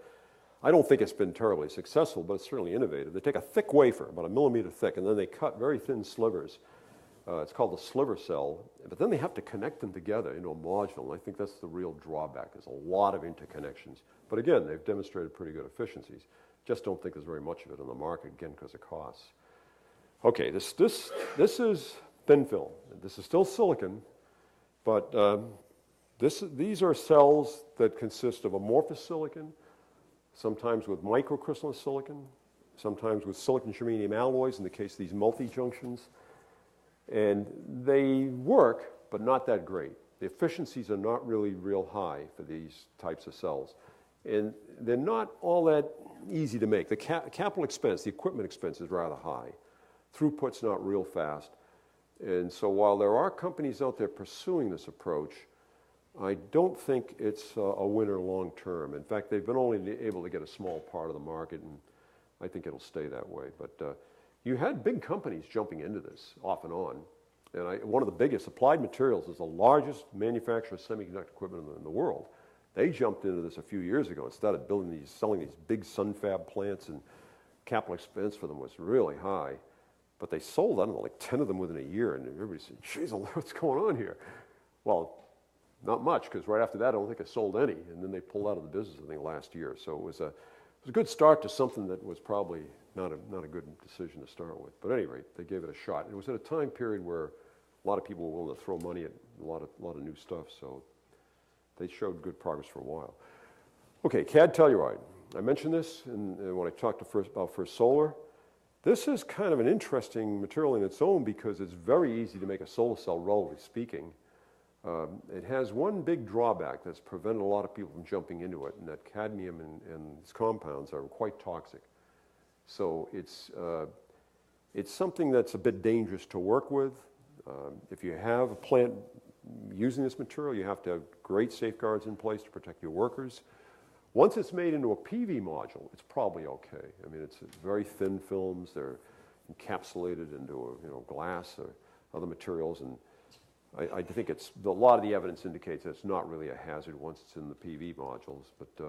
I don't think it's been terribly successful, but it's certainly innovative. They take a thick wafer, about 1 millimeter thick, and then they cut very thin slivers. It's called the sliver cell, but then they have to connect them together into a module, and I think that's the real drawback. There's a lot of interconnections. But again, they've demonstrated pretty good efficiencies. Just don't think there's very much of it on the market, again, because of costs. Okay, this is thin film. This is still silicon, but these are cells that consist of amorphous silicon, sometimes with microcrystalline silicon, sometimes with silicon-germanium alloys, in the case of these multi-junctions. And they work, but not that great. The efficiencies are not really real high for these types of cells. And they're not all that easy to make. The capital expense, the equipment expense is rather high. Throughput's not real fast. And so while there are companies out there pursuing this approach, I don't think it's a winner long term. In fact, they've been only able to get a small part of the market, and I think it'll stay that way. But you had big companies jumping into this off and on. And one of the biggest, Applied Materials, is the largest manufacturer of semiconductor equipment in the world. They jumped into this a few years ago and started selling these big sunfab plants, and capital expense for them was really high. But they sold, I don't know, like 10 of them within a year, and everybody said, geez, what's going on here? Well, not much, because right after that, I don't think I sold any, and then they pulled out of the business, I think, last year. So it was a good start to something that was probably not a good decision to start with. But at any rate, they gave it a shot. It was at a time period where a lot of people were willing to throw money at a lot of new stuff, so they showed good progress for a while. Okay, CAD telluride. I mentioned this when I talked about First Solar. This is kind of an interesting material in its own because it's very easy to make a solar cell, relatively speaking. It has one big drawback that's prevented a lot of people from jumping into it, and that cadmium and its compounds are quite toxic. So it's something that's a bit dangerous to work with. If you have a plant using this material, you have to have great safeguards in place to protect your workers. Once it's made into a PV module, it's probably okay. I mean, it's very thin films. They're encapsulated into glass or other materials, and I think a lot of the evidence indicates that it's not really a hazard once it's in the PV modules. But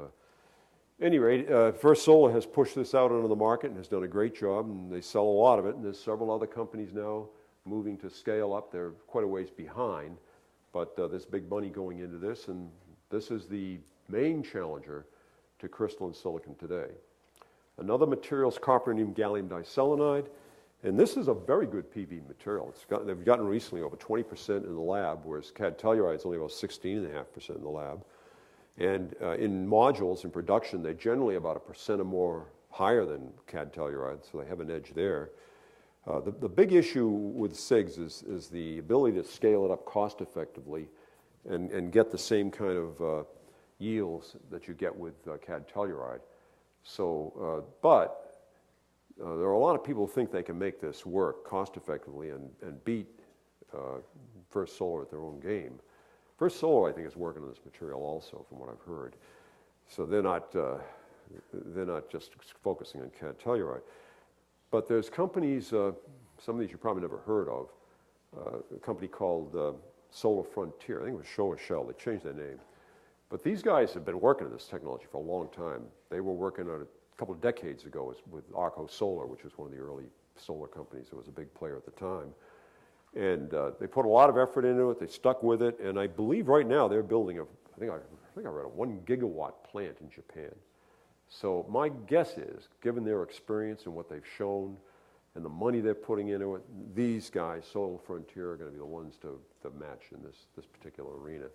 at any rate, First Solar has pushed this out onto the market and has done a great job, and they sell a lot of it. And there's several other companies now moving to scale up. They're quite a ways behind, but there's big money going into this, and this is the main challenger to crystalline silicon today. Another material is Copperendium-Gallium-Diselenide. And this is a very good PV material. They've gotten recently over 20% in the lab, whereas CAD telluride is only about 16.5% in the lab. And in modules in production, they're generally about 1% or more higher than CAD telluride, so they have an edge there. The big issue with SIGs is the ability to scale it up cost effectively and get the same kind of yields that you get with CAD telluride. So, but there are a lot of people who think they can make this work cost effectively and beat First Solar at their own game. First Solar, I think, is working on this material also, from what I've heard. So they're not just focusing on CAD telluride. But there's companies, some of these you probably never heard of, a company called Solar Frontier. I think it was Show or Shell. They changed their name. But these guys have been working on this technology for a long time. They were working on it a couple of decades ago with Arco Solar, which was one of the early solar companies that was a big player at the time. And they put a lot of effort into it. They stuck with it. And I believe right now they're building I think I read a 1 gigawatt plant in Japan. So my guess is, given their experience and what they've shown and the money they're putting into it, these guys, Solar Frontier, are going to be the ones to match in this particular arena.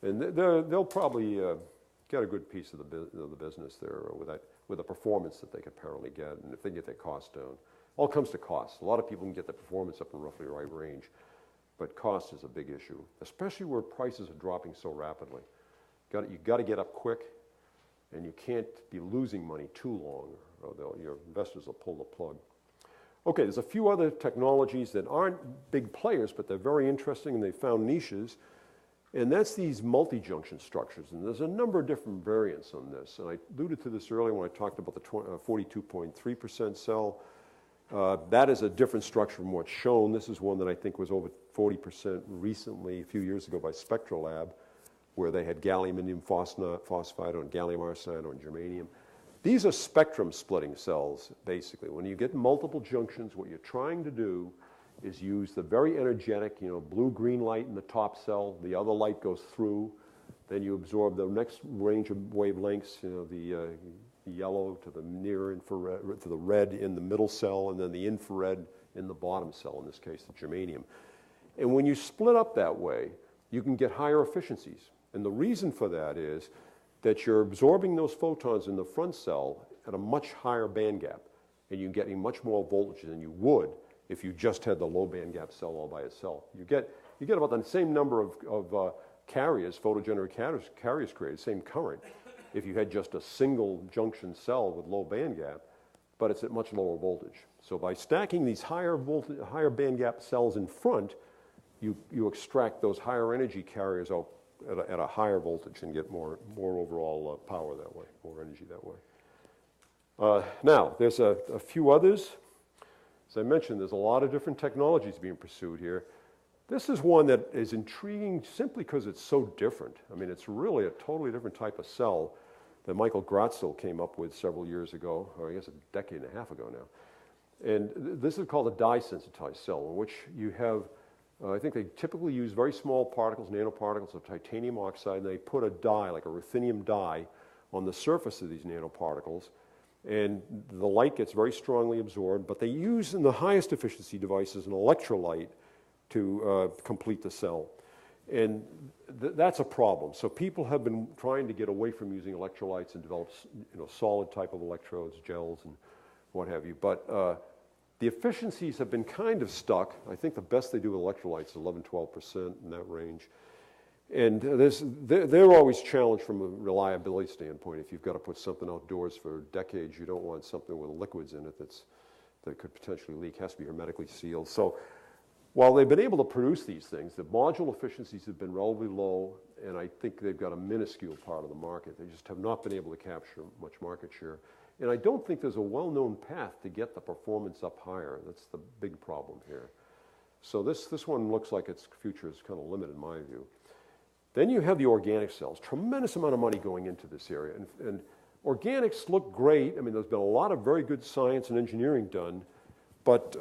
And they'll probably got a good piece of the business there with the performance that they could apparently get, and if they get their cost down. All comes to cost. A lot of people can get the performance up in roughly the right range, but cost is a big issue, especially where prices are dropping so rapidly. You've got to get up quick, and you can't be losing money too long, or your investors will pull the plug. Okay, there's a few other technologies that aren't big players, but they're very interesting, and they found niches. And that's these multi-junction structures. And there's a number of different variants on this. And I alluded to this earlier when I talked about the 42.3% cell. That is a different structure from what's shown. This is one that I think was over 40% recently, a few years ago, by Spectralab, where they had gallium-indium phosphide on gallium arsenide on germanium. These are spectrum splitting cells, basically. When you get multiple junctions, what you're trying to do is use the very energetic, blue-green light in the top cell. The other light goes through. Then you absorb the next range of wavelengths, the yellow to the near infrared, to the red in the middle cell, and then the infrared in the bottom cell, in this case, the germanium. And when you split up that way, you can get higher efficiencies. And the reason for that is that you're absorbing those photons in the front cell at a much higher band gap, and you're getting much more voltage than you would if you just had the low band gap cell all by itself. You get about the same number of carriers, photogenerated carriers created, same current, if you had just a single junction cell with low band gap, but it's at much lower voltage. So by stacking these higher band gap cells in front, you extract those higher energy carriers out at a higher voltage and get more overall power that way, more energy that way. Now, there's a few others. As I mentioned, there's a lot of different technologies being pursued here. This is one that is intriguing simply because it's so different. I mean, it's really a totally different type of cell that Michael Gratzel came up with several years ago, or I guess a decade and a half ago now. And this is called a dye-sensitized cell, in which you have, I think they typically use very small particles, nanoparticles of titanium oxide, and they put a dye, like a ruthenium dye, on the surface of these nanoparticles. And the light gets very strongly absorbed, but they use in the highest efficiency devices an electrolyte to complete the cell. And that's a problem. So people have been trying to get away from using electrolytes and develop solid type of electrodes, gels, and what have you. But the efficiencies have been kind of stuck. I think the best they do with electrolytes is 11, 12% in that range. And they're always challenged from a reliability standpoint. If you've got to put something outdoors for decades, you don't want something with liquids in it that could potentially leak. It has to be hermetically sealed. So while they've been able to produce these things, the module efficiencies have been relatively low, and I think they've got a minuscule part of the market. They just have not been able to capture much market share. And I don't think there's a well-known path to get the performance up higher. That's the big problem here. So this one looks like its future is kind of limited in my view. Then you have the organic cells. Tremendous amount of money going into this area. And organics look great. I mean, there's been a lot of very good science and engineering done, but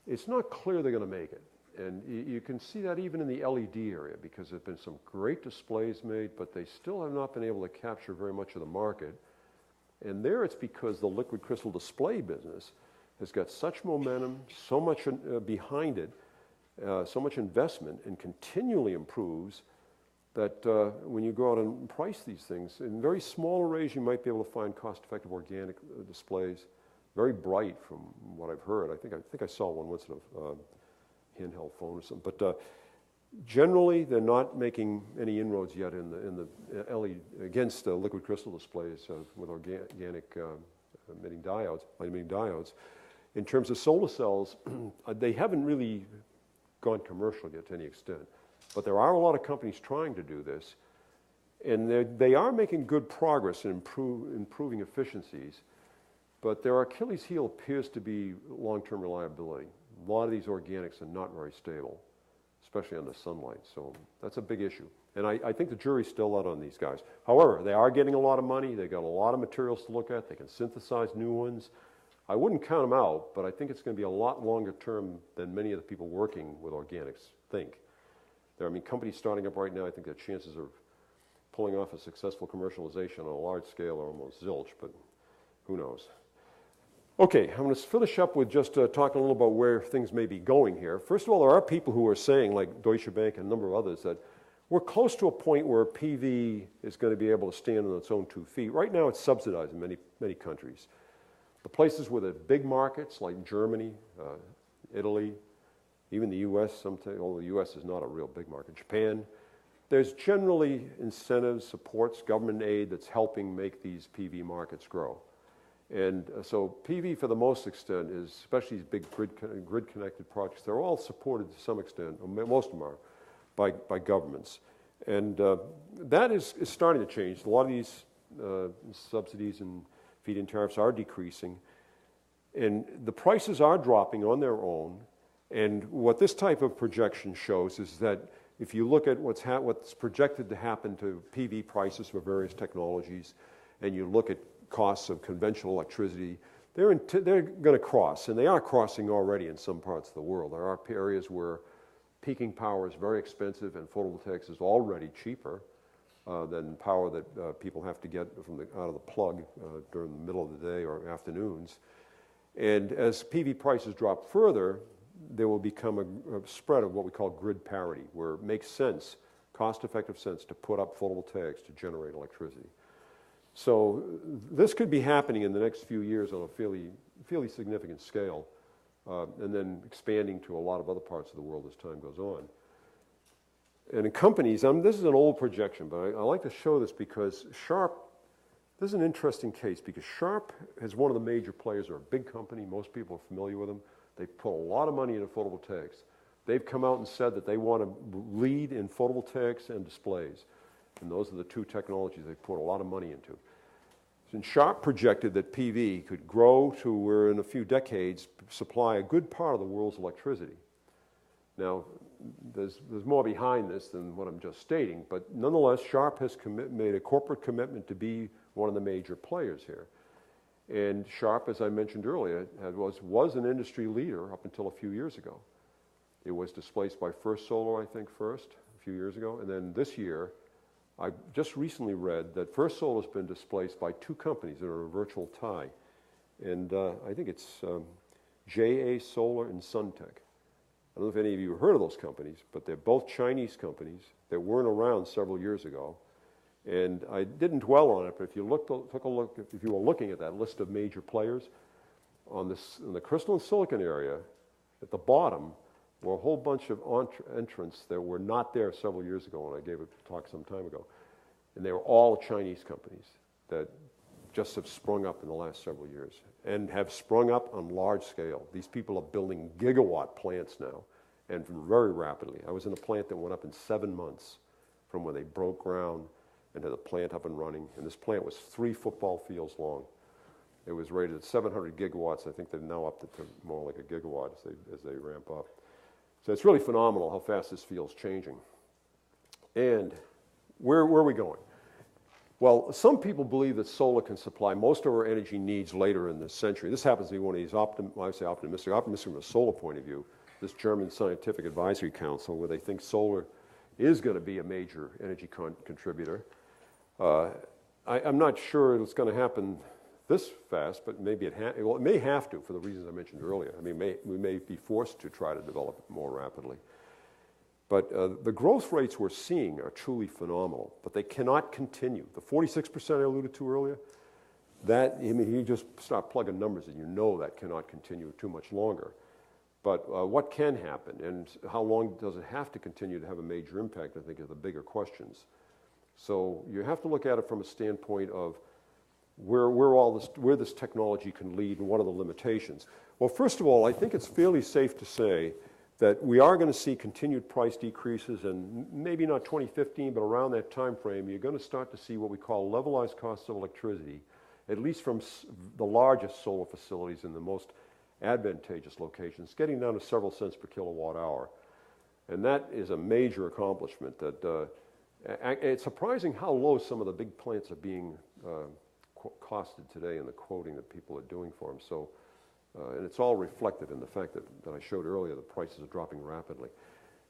it's not clear they're going to make it. And you can see that even in the LED area, because there have been some great displays made, but they still have not been able to capture very much of the market. And there it's because the liquid crystal display business has got such momentum, so much behind it, so much investment, and continually improves that when you go out and price these things, in very small arrays you might be able to find cost-effective organic displays, very bright from what I've heard. I think I saw one once in a handheld phone or something. But generally, they're not making any inroads yet in the LED against liquid crystal displays with organic emitting diodes. In terms of solar cells, they haven't really gone commercial yet to any extent. But there are a lot of companies trying to do this, and they are making good progress in improving efficiencies, but their Achilles heel appears to be long-term reliability. A lot of these organics are not very stable, especially under sunlight, so that's a big issue. And I think the jury's still out on these guys. However, they are getting a lot of money, they've got a lot of materials to look at, they can synthesize new ones. I wouldn't count them out, but I think it's going to be a lot longer term than many of the people working with organics think. Companies starting up right now, I think their chances of pulling off a successful commercialization on a large scale are almost zilch, but who knows. Okay, I'm going to finish up with just talking a little about where things may be going here. First of all, there are people who are saying, like Deutsche Bank and a number of others, that we're close to a point where PV is going to be able to stand on its own 2 feet. Right now, it's subsidized in many countries. The places where the big markets, like Germany, Italy, even the U.S., although the U.S. is not a real big market, Japan, there's generally incentives, supports, government aid that's helping make these PV markets grow. And so PV, for the most extent, is, especially these big grid-connected projects, they're all supported to some extent, or most of them are, by governments. And that is starting to change. A lot of these subsidies and feed-in tariffs are decreasing, and the prices are dropping on their own. And what this type of projection shows is that if you look at what's projected to happen to PV prices for various technologies, and you look at costs of conventional electricity, they're going to cross, and they are crossing already in some parts of the world. There are areas where peaking power is very expensive, and photovoltaics is already cheaper than power that people have to get out of the plug during the middle of the day or afternoons. And as PV prices drop further, there will become a spread of what we call grid parity, where it makes sense, cost-effective sense, to put up photovoltaics to generate electricity. So this could be happening in the next few years on a fairly significant scale, and then expanding to a lot of other parts of the world as time goes on. And in companies, this is an old projection, but I like to show this because Sharp, this is an interesting case because Sharp is one of the major players. They're a big company. Most people are familiar with them. They put a lot of money into photovoltaics. They've come out and said that they want to lead in photovoltaics and displays. And those are the 2 technologies they've put a lot of money into. And Sharp projected that PV could grow to where in a few decades supply a good part of the world's electricity. Now, there's more behind this than what I'm just stating, but nonetheless, Sharp has made a corporate commitment to be one of the major players here. And Sharp, as I mentioned earlier, was an industry leader up until a few years ago. It was displaced by First Solar, I think, first, a few years ago. And then this year, I just recently read that First Solar has been displaced by 2 companies that are a virtual tie. And I think it's JA Solar and Suntech. I don't know if any of you have heard of those companies, but they're both Chinese companies that weren't around several years ago. And I didn't dwell on it, but if you if you were looking at that list of major players, in the crystalline silicon area, at the bottom were a whole bunch of entrants that were not there several years ago when I gave a talk some time ago. And they were all Chinese companies that just have sprung up in the last several years and have sprung up on large scale. These people are building gigawatt plants now, and very rapidly. I was in a plant that went up in 7 months from when they broke ground and had the plant up and running. And this plant was 3 football fields long. It was rated at 700 gigawatts. I think they're now up to more like a gigawatt as they ramp up. So it's really phenomenal how fast this field's changing. And where are we going? Well, some people believe that solar can supply most of our energy needs later in this century. This happens to be one of these optimistic from a solar point of view, this German Scientific Advisory Council, where they think solar is going to be a major energy contributor. I'm not sure it's going to happen this fast, but maybe it may have to for the reasons I mentioned earlier. I mean, we may be forced to try to develop it more rapidly. But the growth rates we're seeing are truly phenomenal, but they cannot continue. The 46% I alluded to earlier, you just start plugging numbers and you know that cannot continue too much longer. But what can happen and how long does it have to continue to have a major impact, I think, are the bigger questions. So you have to look at it from a standpoint of where this technology can lead and what are the limitations. Well, first of all, I think it's fairly safe to say that we are going to see continued price decreases, and maybe not 2015, but around that time frame, you're going to start to see what we call levelized costs of electricity, at least from the largest solar facilities in the most advantageous locations, getting down to several cents per kilowatt hour. And that is a major accomplishment. It's surprising how low some of the big plants are being costed today in the quoting that people are doing for them. So, and it's all reflected in the fact that I showed earlier, the prices are dropping rapidly.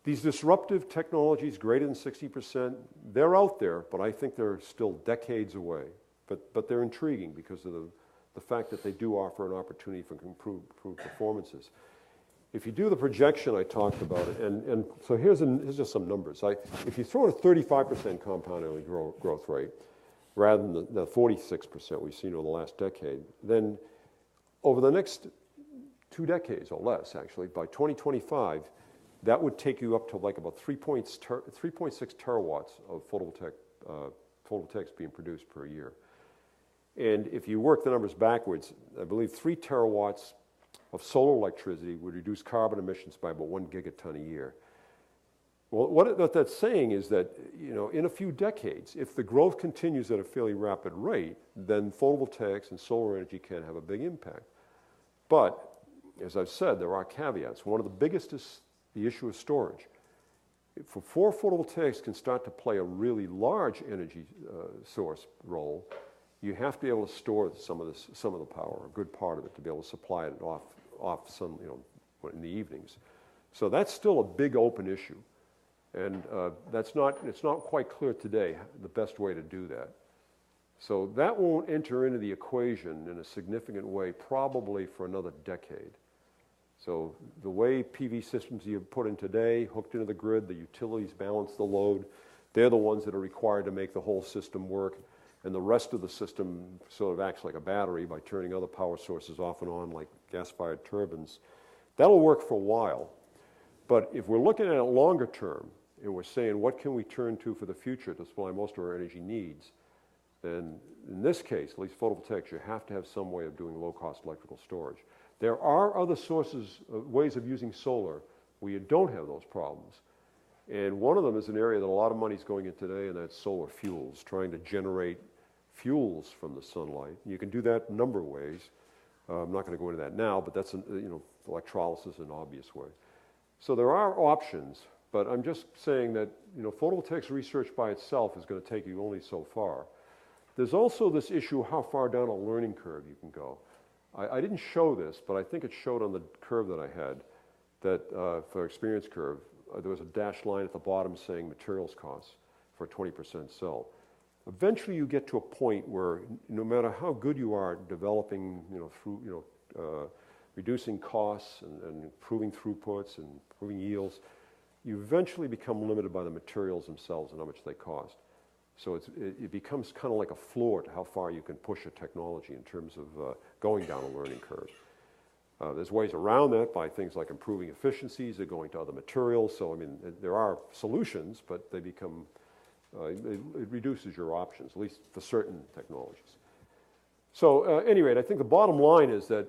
These disruptive technologies, greater than 60%, they're out there, but I think they're still decades away. But they're intriguing because of the fact that they do offer an opportunity for improved performances. if you do the projection I talked about it, and so here's just some numbers. If you throw in a 35% compound annual growth rate, rather than the 46% we've seen over the last decade, then over the next 2 decades or less, actually, by 2025, that would take you up to like about 3.6 terawatts of photovoltaics being produced per year. And if you work the numbers backwards, I believe 3 terawatts of solar electricity would reduce carbon emissions by about 1 gigaton a year. Well, what that's saying is that, you know, in a few decades, if the growth continues at a fairly rapid rate, then photovoltaics and solar energy can have a big impact. But, as I've said, there are caveats. One of the biggest is the issue of storage. Before photovoltaics can start to play a really large energy source role, you have to be able to store some of the power, a good part of it, to be able to supply it off sun, you know, in the evenings. So that's still a big open issue. And it's not quite clear today the best way to do that. So that won't enter into the equation in a significant way probably for another decade. So the way PV systems you put in today, hooked into the grid, the utilities balance the load, they're the ones that are required to make the whole system work. And the rest of the system sort of acts like a battery by turning other power sources off and on, like gas-fired turbines. That'll work for a while. But if we're looking at it longer term, and we're saying, what can we turn to for the future to supply most of our energy needs, then in this case, at least photovoltaics, you have to have some way of doing low-cost electrical storage. There are other sources, ways of using solar where you don't have those problems. And one of them is an area that a lot of money is going in today, and that's solar fuels, trying to generate fuels from the sunlight. You can do that a number of ways. I'm not going to go into that now, but that's, electrolysis is an obvious way. So there are options, but I'm just saying that, photovoltaics research by itself is going to take you only so far. There's also this issue of how far down a learning curve you can go. I didn't show this, but I think it showed on the curve that I had, that for experience curve, there was a dashed line at the bottom saying materials costs for a 20% cell. Eventually you get to a point where no matter how good you are at developing, reducing costs and improving throughputs and improving yields, you eventually become limited by the materials themselves and how much they cost. So it becomes kind of like a floor to how far you can push a technology in terms of going down a learning curve. There's ways around that by things like improving efficiencies or going to other materials. So, there are solutions, but they become, it reduces your options, at least for certain technologies. So, at any rate, I think the bottom line is that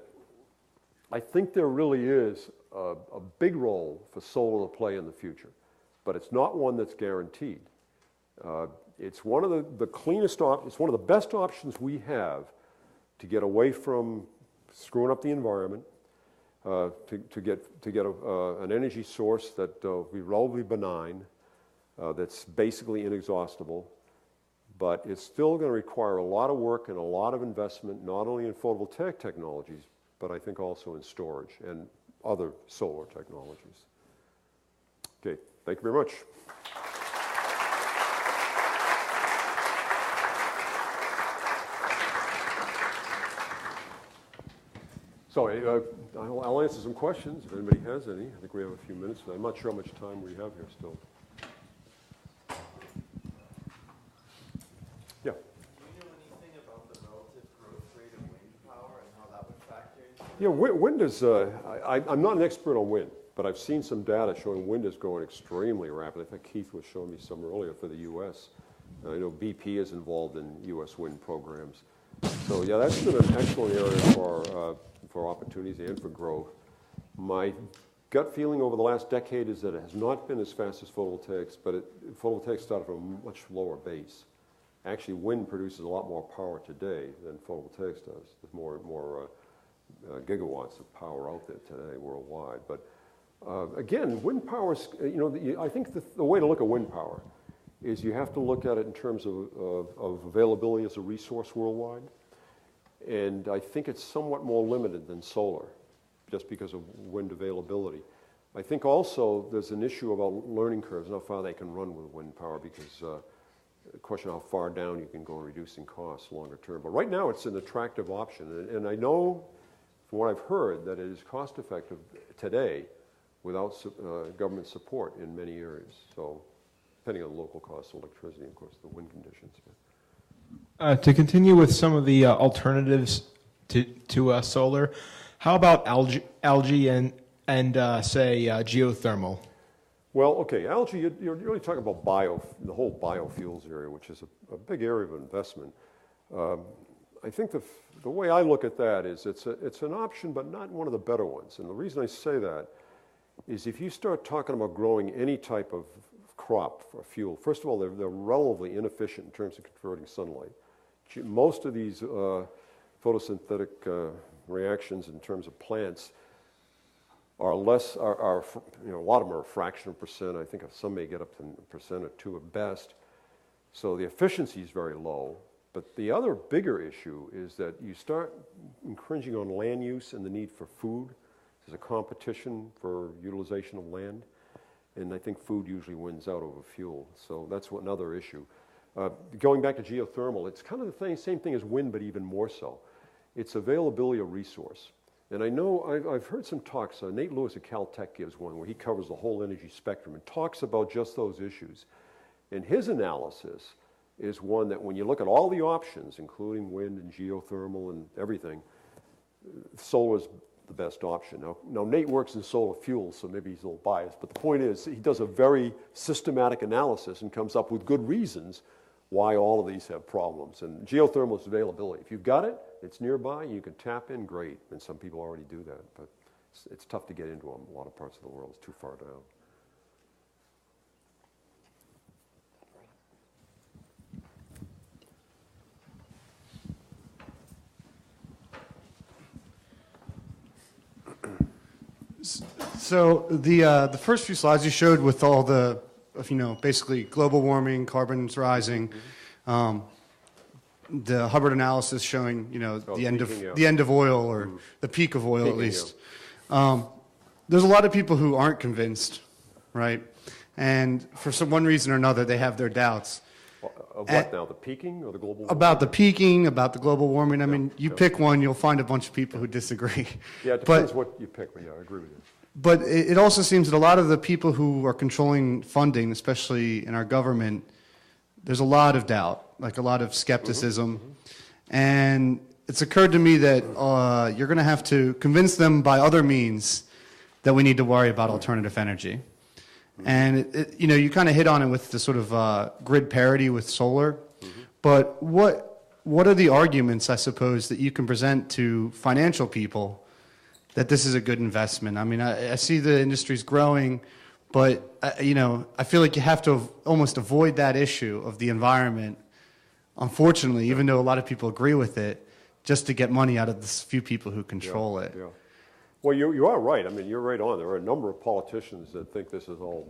I think there really is a big role for solar to play in the future, but it's not one that's guaranteed. It's one of the cleanest options, it's one of the best options we have to get away from screwing up the environment, to get an energy source that will be relatively benign, that's basically inexhaustible, but it's still going to require a lot of work and a lot of investment, not only in photovoltaic technologies, but I think also in storage and other solar technologies. Okay, thank you very much. So I'll answer some questions if anybody has any. I think we have a few minutes. I'm not sure how much time we have here still. Yeah. Do you know anything about the relative growth rate of wind power and how that would factor into it? Yeah, wind is, I'm not an expert on wind, but I've seen some data showing wind is growing extremely rapidly. I think Keith was showing me some earlier for the U.S. I know BP is involved in U.S. wind programs. So yeah, that's been an excellent area for opportunities and for growth. My gut feeling over the last decade is that it has not been as fast as photovoltaics, but photovoltaics started from a much lower base. Actually, wind produces a lot more power today than photovoltaics does. There's more gigawatts of power out there today worldwide. But again, wind power is, I think the way to look at wind power is you have to look at it in terms of availability as a resource worldwide. And I think it's somewhat more limited than solar, just because of wind availability. I think also there's an issue about learning curves and how far they can run with wind power, because the question of how far down you can go in reducing costs longer term. But right now it's an attractive option. And I know from what I've heard, that it is cost effective today without government support in many areas. So depending on the local cost of electricity, of course, the wind conditions. To continue with some of the alternatives to solar, how about algae and say geothermal? Well, okay, algae, you're really talking about the whole biofuels area, which is a big area of investment. I think the way I look at that is it's an option, but not one of the better ones. And the reason I say that is if you start talking about growing any type of crop for fuel, first of all, they're relatively inefficient in terms of converting sunlight. Most of these photosynthetic reactions in terms of plants are less, a lot of them are a fraction of a percent. I think some may get up to a percent or two at best. So the efficiency is very low. But the other bigger issue is that you start infringing on land use and the need for food. There's a competition for utilization of land. And I think food usually wins out over fuel. So that's another issue. Going back to geothermal, it's kind of the same thing as wind, but even more so. It's availability of resource. And I know I've heard some talks, Nate Lewis at Caltech gives one where he covers the whole energy spectrum and talks about just those issues. And his analysis is one that when you look at all the options, including wind and geothermal and everything, solar is the best option. Now Nate works in solar fuels, so maybe he's a little biased, but the point is he does a very systematic analysis and comes up with good reasons why all of these have problems. And geothermal is availability. If you've got it, it's nearby, you can tap in, great. And some people already do that, but it's tough to get into a lot of parts of the world. It's too far down. So the first few slides you showed with all the, basically global warming, carbon's rising, the Hubbard analysis showing, the end of oil or the peak of oil at least. There's a lot of people who aren't convinced, right? And for one reason or another, they have their doubts. Of what now, the peaking or the global warming? About the peaking, about the global warming. I mean, you pick one, you'll find a bunch of people who disagree. Yeah, it depends what you pick, but yeah, I agree with you. But it also seems that a lot of the people who are controlling funding, especially in our government, there's a lot of doubt, like a lot of skepticism. And it's occurred to me that you're going to have to convince them by other means that we need to worry about alternative energy. And, you kind of hit on it with the sort of grid parity with solar. But what are the arguments, I suppose, that you can present to financial people that this is a good investment? I mean, I see the industry's growing, but, I feel like you have to almost avoid that issue of the environment, unfortunately, even though a lot of people agree with it, just to get money out of the few people who control it. Yeah. Well, you are right. I mean, you're right on. There are a number of politicians that think this is all,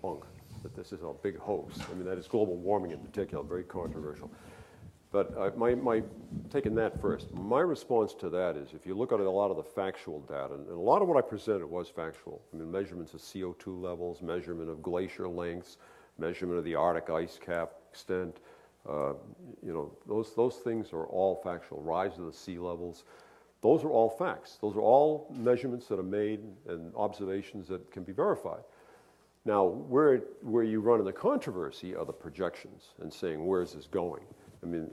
bunk, that this is a big hoax. I mean, that is global warming in particular, very controversial. But taking that first, my response to that is if you look at a lot of the factual data, and a lot of what I presented was factual. I mean, measurements of CO2 levels, measurement of glacier lengths, measurement of the Arctic ice cap extent, those things are all factual. Rise of the sea levels. Those are all facts. Those are all measurements that are made and observations that can be verified. Now, where you run into controversy are the projections and saying, where is this going? I mean,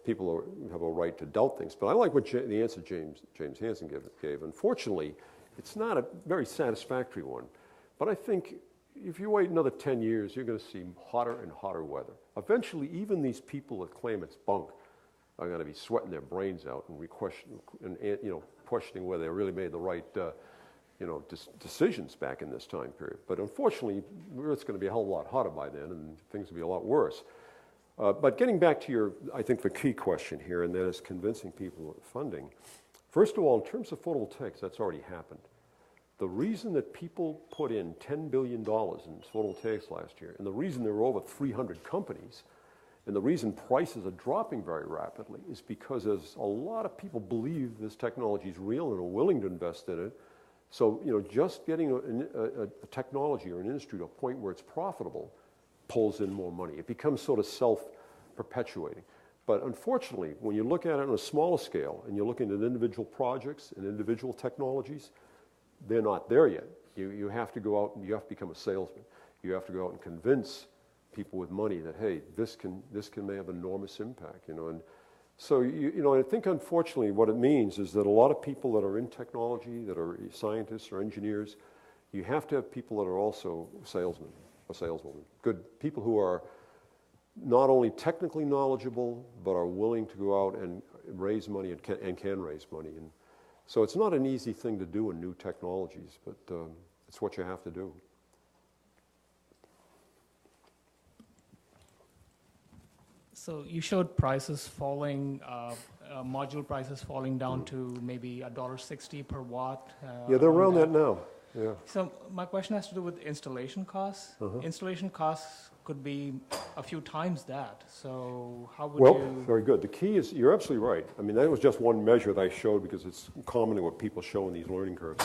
people have a right to doubt things, but I like the answer James Hansen gave. Unfortunately, it's not a very satisfactory one. But I think if you wait another 10 years, you're going to see hotter and hotter weather. Eventually, even these people that claim it's bunk are going to be sweating their brains out and questioning whether they really made the right decisions back in this time period. But unfortunately, it's going to be a hell of a lot hotter by then, and things will be a lot worse. But getting back to I think the key question here, and that is convincing people with funding. First of all, in terms of photovoltaics, that's already happened. The reason that people put in $10 billion in photovoltaics last year, and the reason there were over 300 companies, and the reason prices are dropping very rapidly is because as a lot of people believe this technology is real and are willing to invest in it. So, just getting a technology or an industry to a point where it's profitable pulls in more money. It becomes sort of self-perpetuating. But unfortunately, when you look at it on a smaller scale and you're looking at individual projects and individual technologies, they're not there yet. You have to go out and you have to become a salesman. You have to go out and convince people with money that, hey, this can may have enormous impact, And so, I think unfortunately what it means is that a lot of people that are in technology, that are scientists or engineers, you have to have people that are also salesmen or saleswomen. Good people who are not only technically knowledgeable, but are willing to go out and raise money and can raise money. And so it's not an easy thing to do in new technologies, but it's what you have to do. So you showed prices falling, module prices falling down to maybe $1.60 per watt. Yeah, they're around that now. Yeah. So my question has to do with installation costs. Installation costs could be a few times that. So how would you? Very good. The key is, you're absolutely right. I mean, that was just one measure that I showed because it's commonly what people show in these learning curves.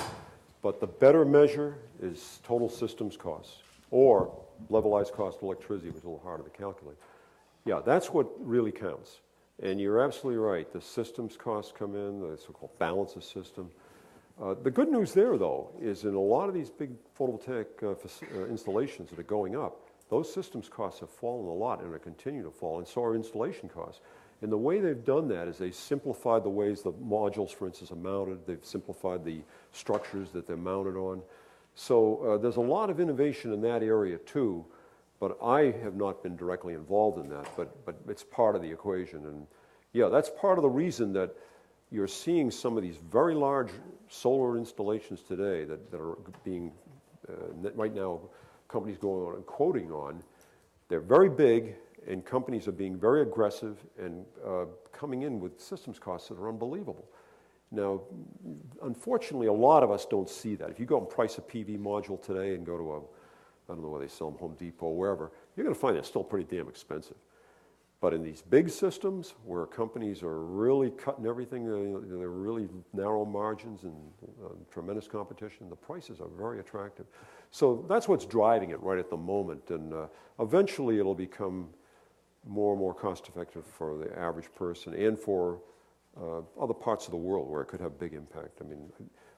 But the better measure is total systems costs or levelized cost of electricity, which is a little harder to calculate. Yeah, that's what really counts. And you're absolutely right. The systems costs come in, the so-called balance of system. The good news there, though, is in a lot of these big photovoltaic installations that are going up, those systems costs have fallen a lot and are continuing to fall, and so are installation costs. And the way they've done that is they simplified the ways the modules, for instance, are mounted. They've simplified the structures that they're mounted on. So there's a lot of innovation in that area, too. But I have not been directly involved in that, but it's part of the equation. And yeah, that's part of the reason that you're seeing some of these very large solar installations today that are being, right now, companies going on and quoting on. They're very big, and companies are being very aggressive and coming in with systems costs that are unbelievable. Now, unfortunately, a lot of us don't see that. If you go and price a PV module today and go to I don't know where they sell them, Home Depot, wherever, you're going to find they're still pretty damn expensive. But in these big systems where companies are really cutting everything, they're really narrow margins and tremendous competition, the prices are very attractive. So that's what's driving it right at the moment. And eventually it'll become more and more cost effective for the average person and for other parts of the world where it could have big impact. I mean,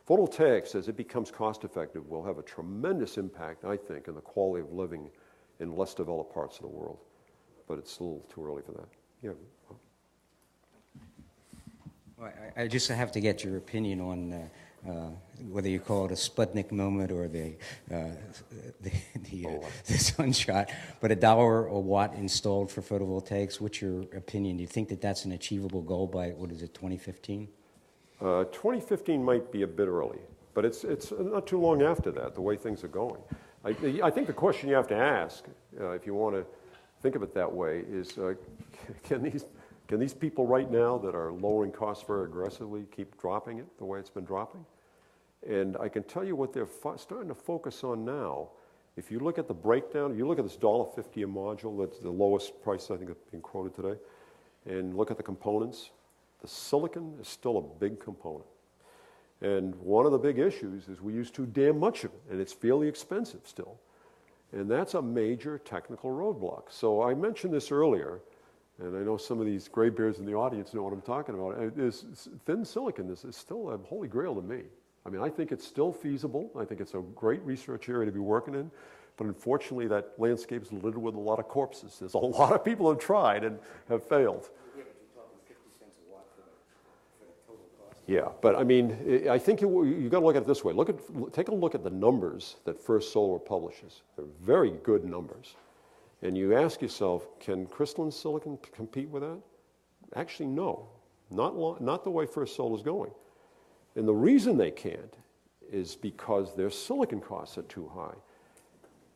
photovoltaics, as it becomes cost-effective, will have a tremendous impact, I think, in the quality of living in less developed parts of the world. But it's a little too early for that. Yeah. Well, I just have to get your opinion on whether you call it a Sputnik moment or the sunshot, but $1 a watt installed for photovoltaics. What's your opinion? Do you think that that's an achievable goal by, 2015? 2015 might be a bit early, but it's not too long after that, the way things are going. I think the question you have to ask, if you want to think of it that way, is can these people right now that are lowering costs very aggressively keep dropping it the way it's been dropping? And I can tell you what they're starting to focus on now. If you look at the breakdown, if you look at this $1.50 a module, that's the lowest price I think that's being quoted today, and look at the components, the silicon is still a big component. And one of the big issues is we use too damn much of it, and it's fairly expensive still. And that's a major technical roadblock. So I mentioned this earlier, and I know some of these gray bears in the audience know what I'm talking about. Thin silicon is still a holy grail to me. I mean, I think it's still feasible. I think it's a great research area to be working in. But unfortunately, that landscape is littered with a lot of corpses. There's a lot of people who have tried and have failed. Yeah, but I mean, I think you've got to look at it this way. Take a look at the numbers that First Solar publishes. They're very good numbers. And you ask yourself, can crystalline silicon compete with that? Actually, no. Not the way First Solar is going. And the reason they can't is because their silicon costs are too high.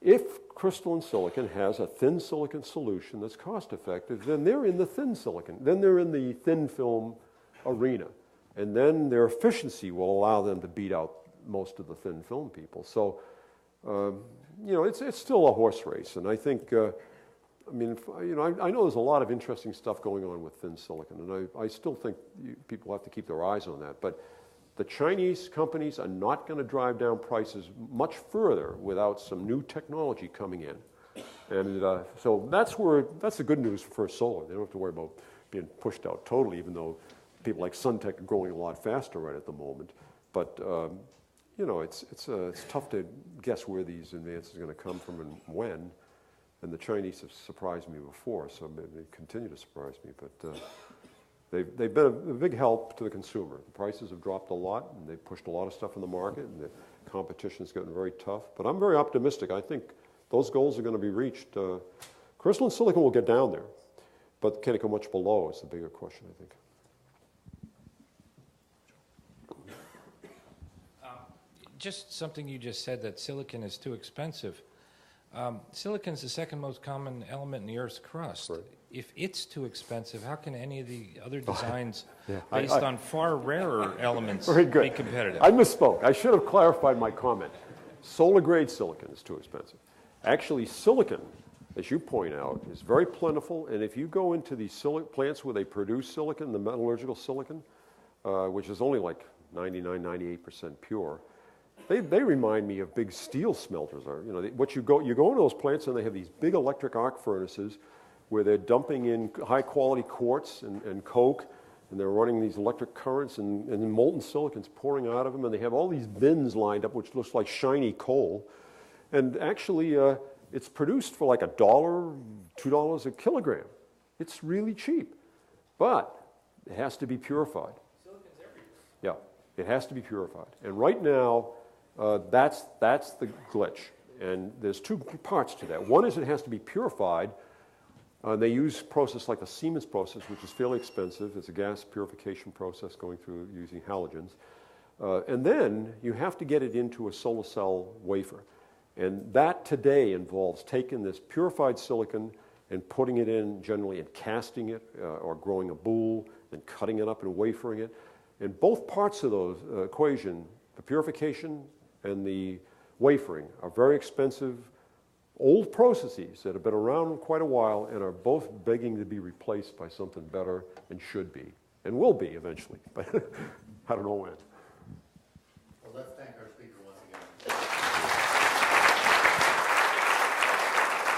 If crystalline silicon has a thin silicon solution that's cost effective, then they're in the thin silicon. Then they're in the thin film arena. And then their efficiency will allow them to beat out most of the thin film people. So, it's still a horse race. And I think, I know there's a lot of interesting stuff going on with thin silicon. And I still think people have to keep their eyes on that. But the Chinese companies are not going to drive down prices much further without some new technology coming in. And so that's the good news for First Solar. They don't have to worry about being pushed out totally, even though people like Suntech are growing a lot faster right at the moment. But you know, it's tough to guess where these advances are going to come from and when. And the Chinese have surprised me before, so they continue to surprise me. But they've been a big help to the consumer. The prices have dropped a lot, and they've pushed a lot of stuff in the market, and the competition's gotten very tough. But I'm very optimistic. I think those goals are going to be reached. Crystalline silicon will get down there, but can it go much below is the bigger question, I think. Just something you just said, that silicon is too expensive. Silicon is the second most common element in the Earth's crust. Right. If it's too expensive, how can any of the other designs Yeah. based on far rarer elements Very good. be competitive? I misspoke. I should have clarified my comment. Solar grade silicon is too expensive. Actually, silicon, as you point out, is very plentiful. And if you go into these plants where they produce silicon, the metallurgical silicon, which is only like 99, 98% pure, they remind me of big steel smelters. You know, you go into those plants and they have these big electric arc furnaces where they're dumping in high quality quartz and coke, and they're running these electric currents, and molten silicon's pouring out of them, and they have all these bins lined up which looks like shiny coal. And actually, it's produced for like $1, $2 a kilogram. It's really cheap, but it has to be purified. Silicon's everywhere. Yeah, it has to be purified. And right now, that's the glitch. And there's two parts to that. One is it has to be purified. They use a process like the Siemens process, which is fairly expensive. It's a gas purification process going through using halogens. And then you have to get it into a solar cell wafer. And that today involves taking this purified silicon and putting it in generally and casting it or growing a boule and cutting it up and wafering it. And both parts of those equation, the purification and the wafering, are very expensive old processes that have been around quite a while and are both begging to be replaced by something better and should be and will be eventually, but I don't know when.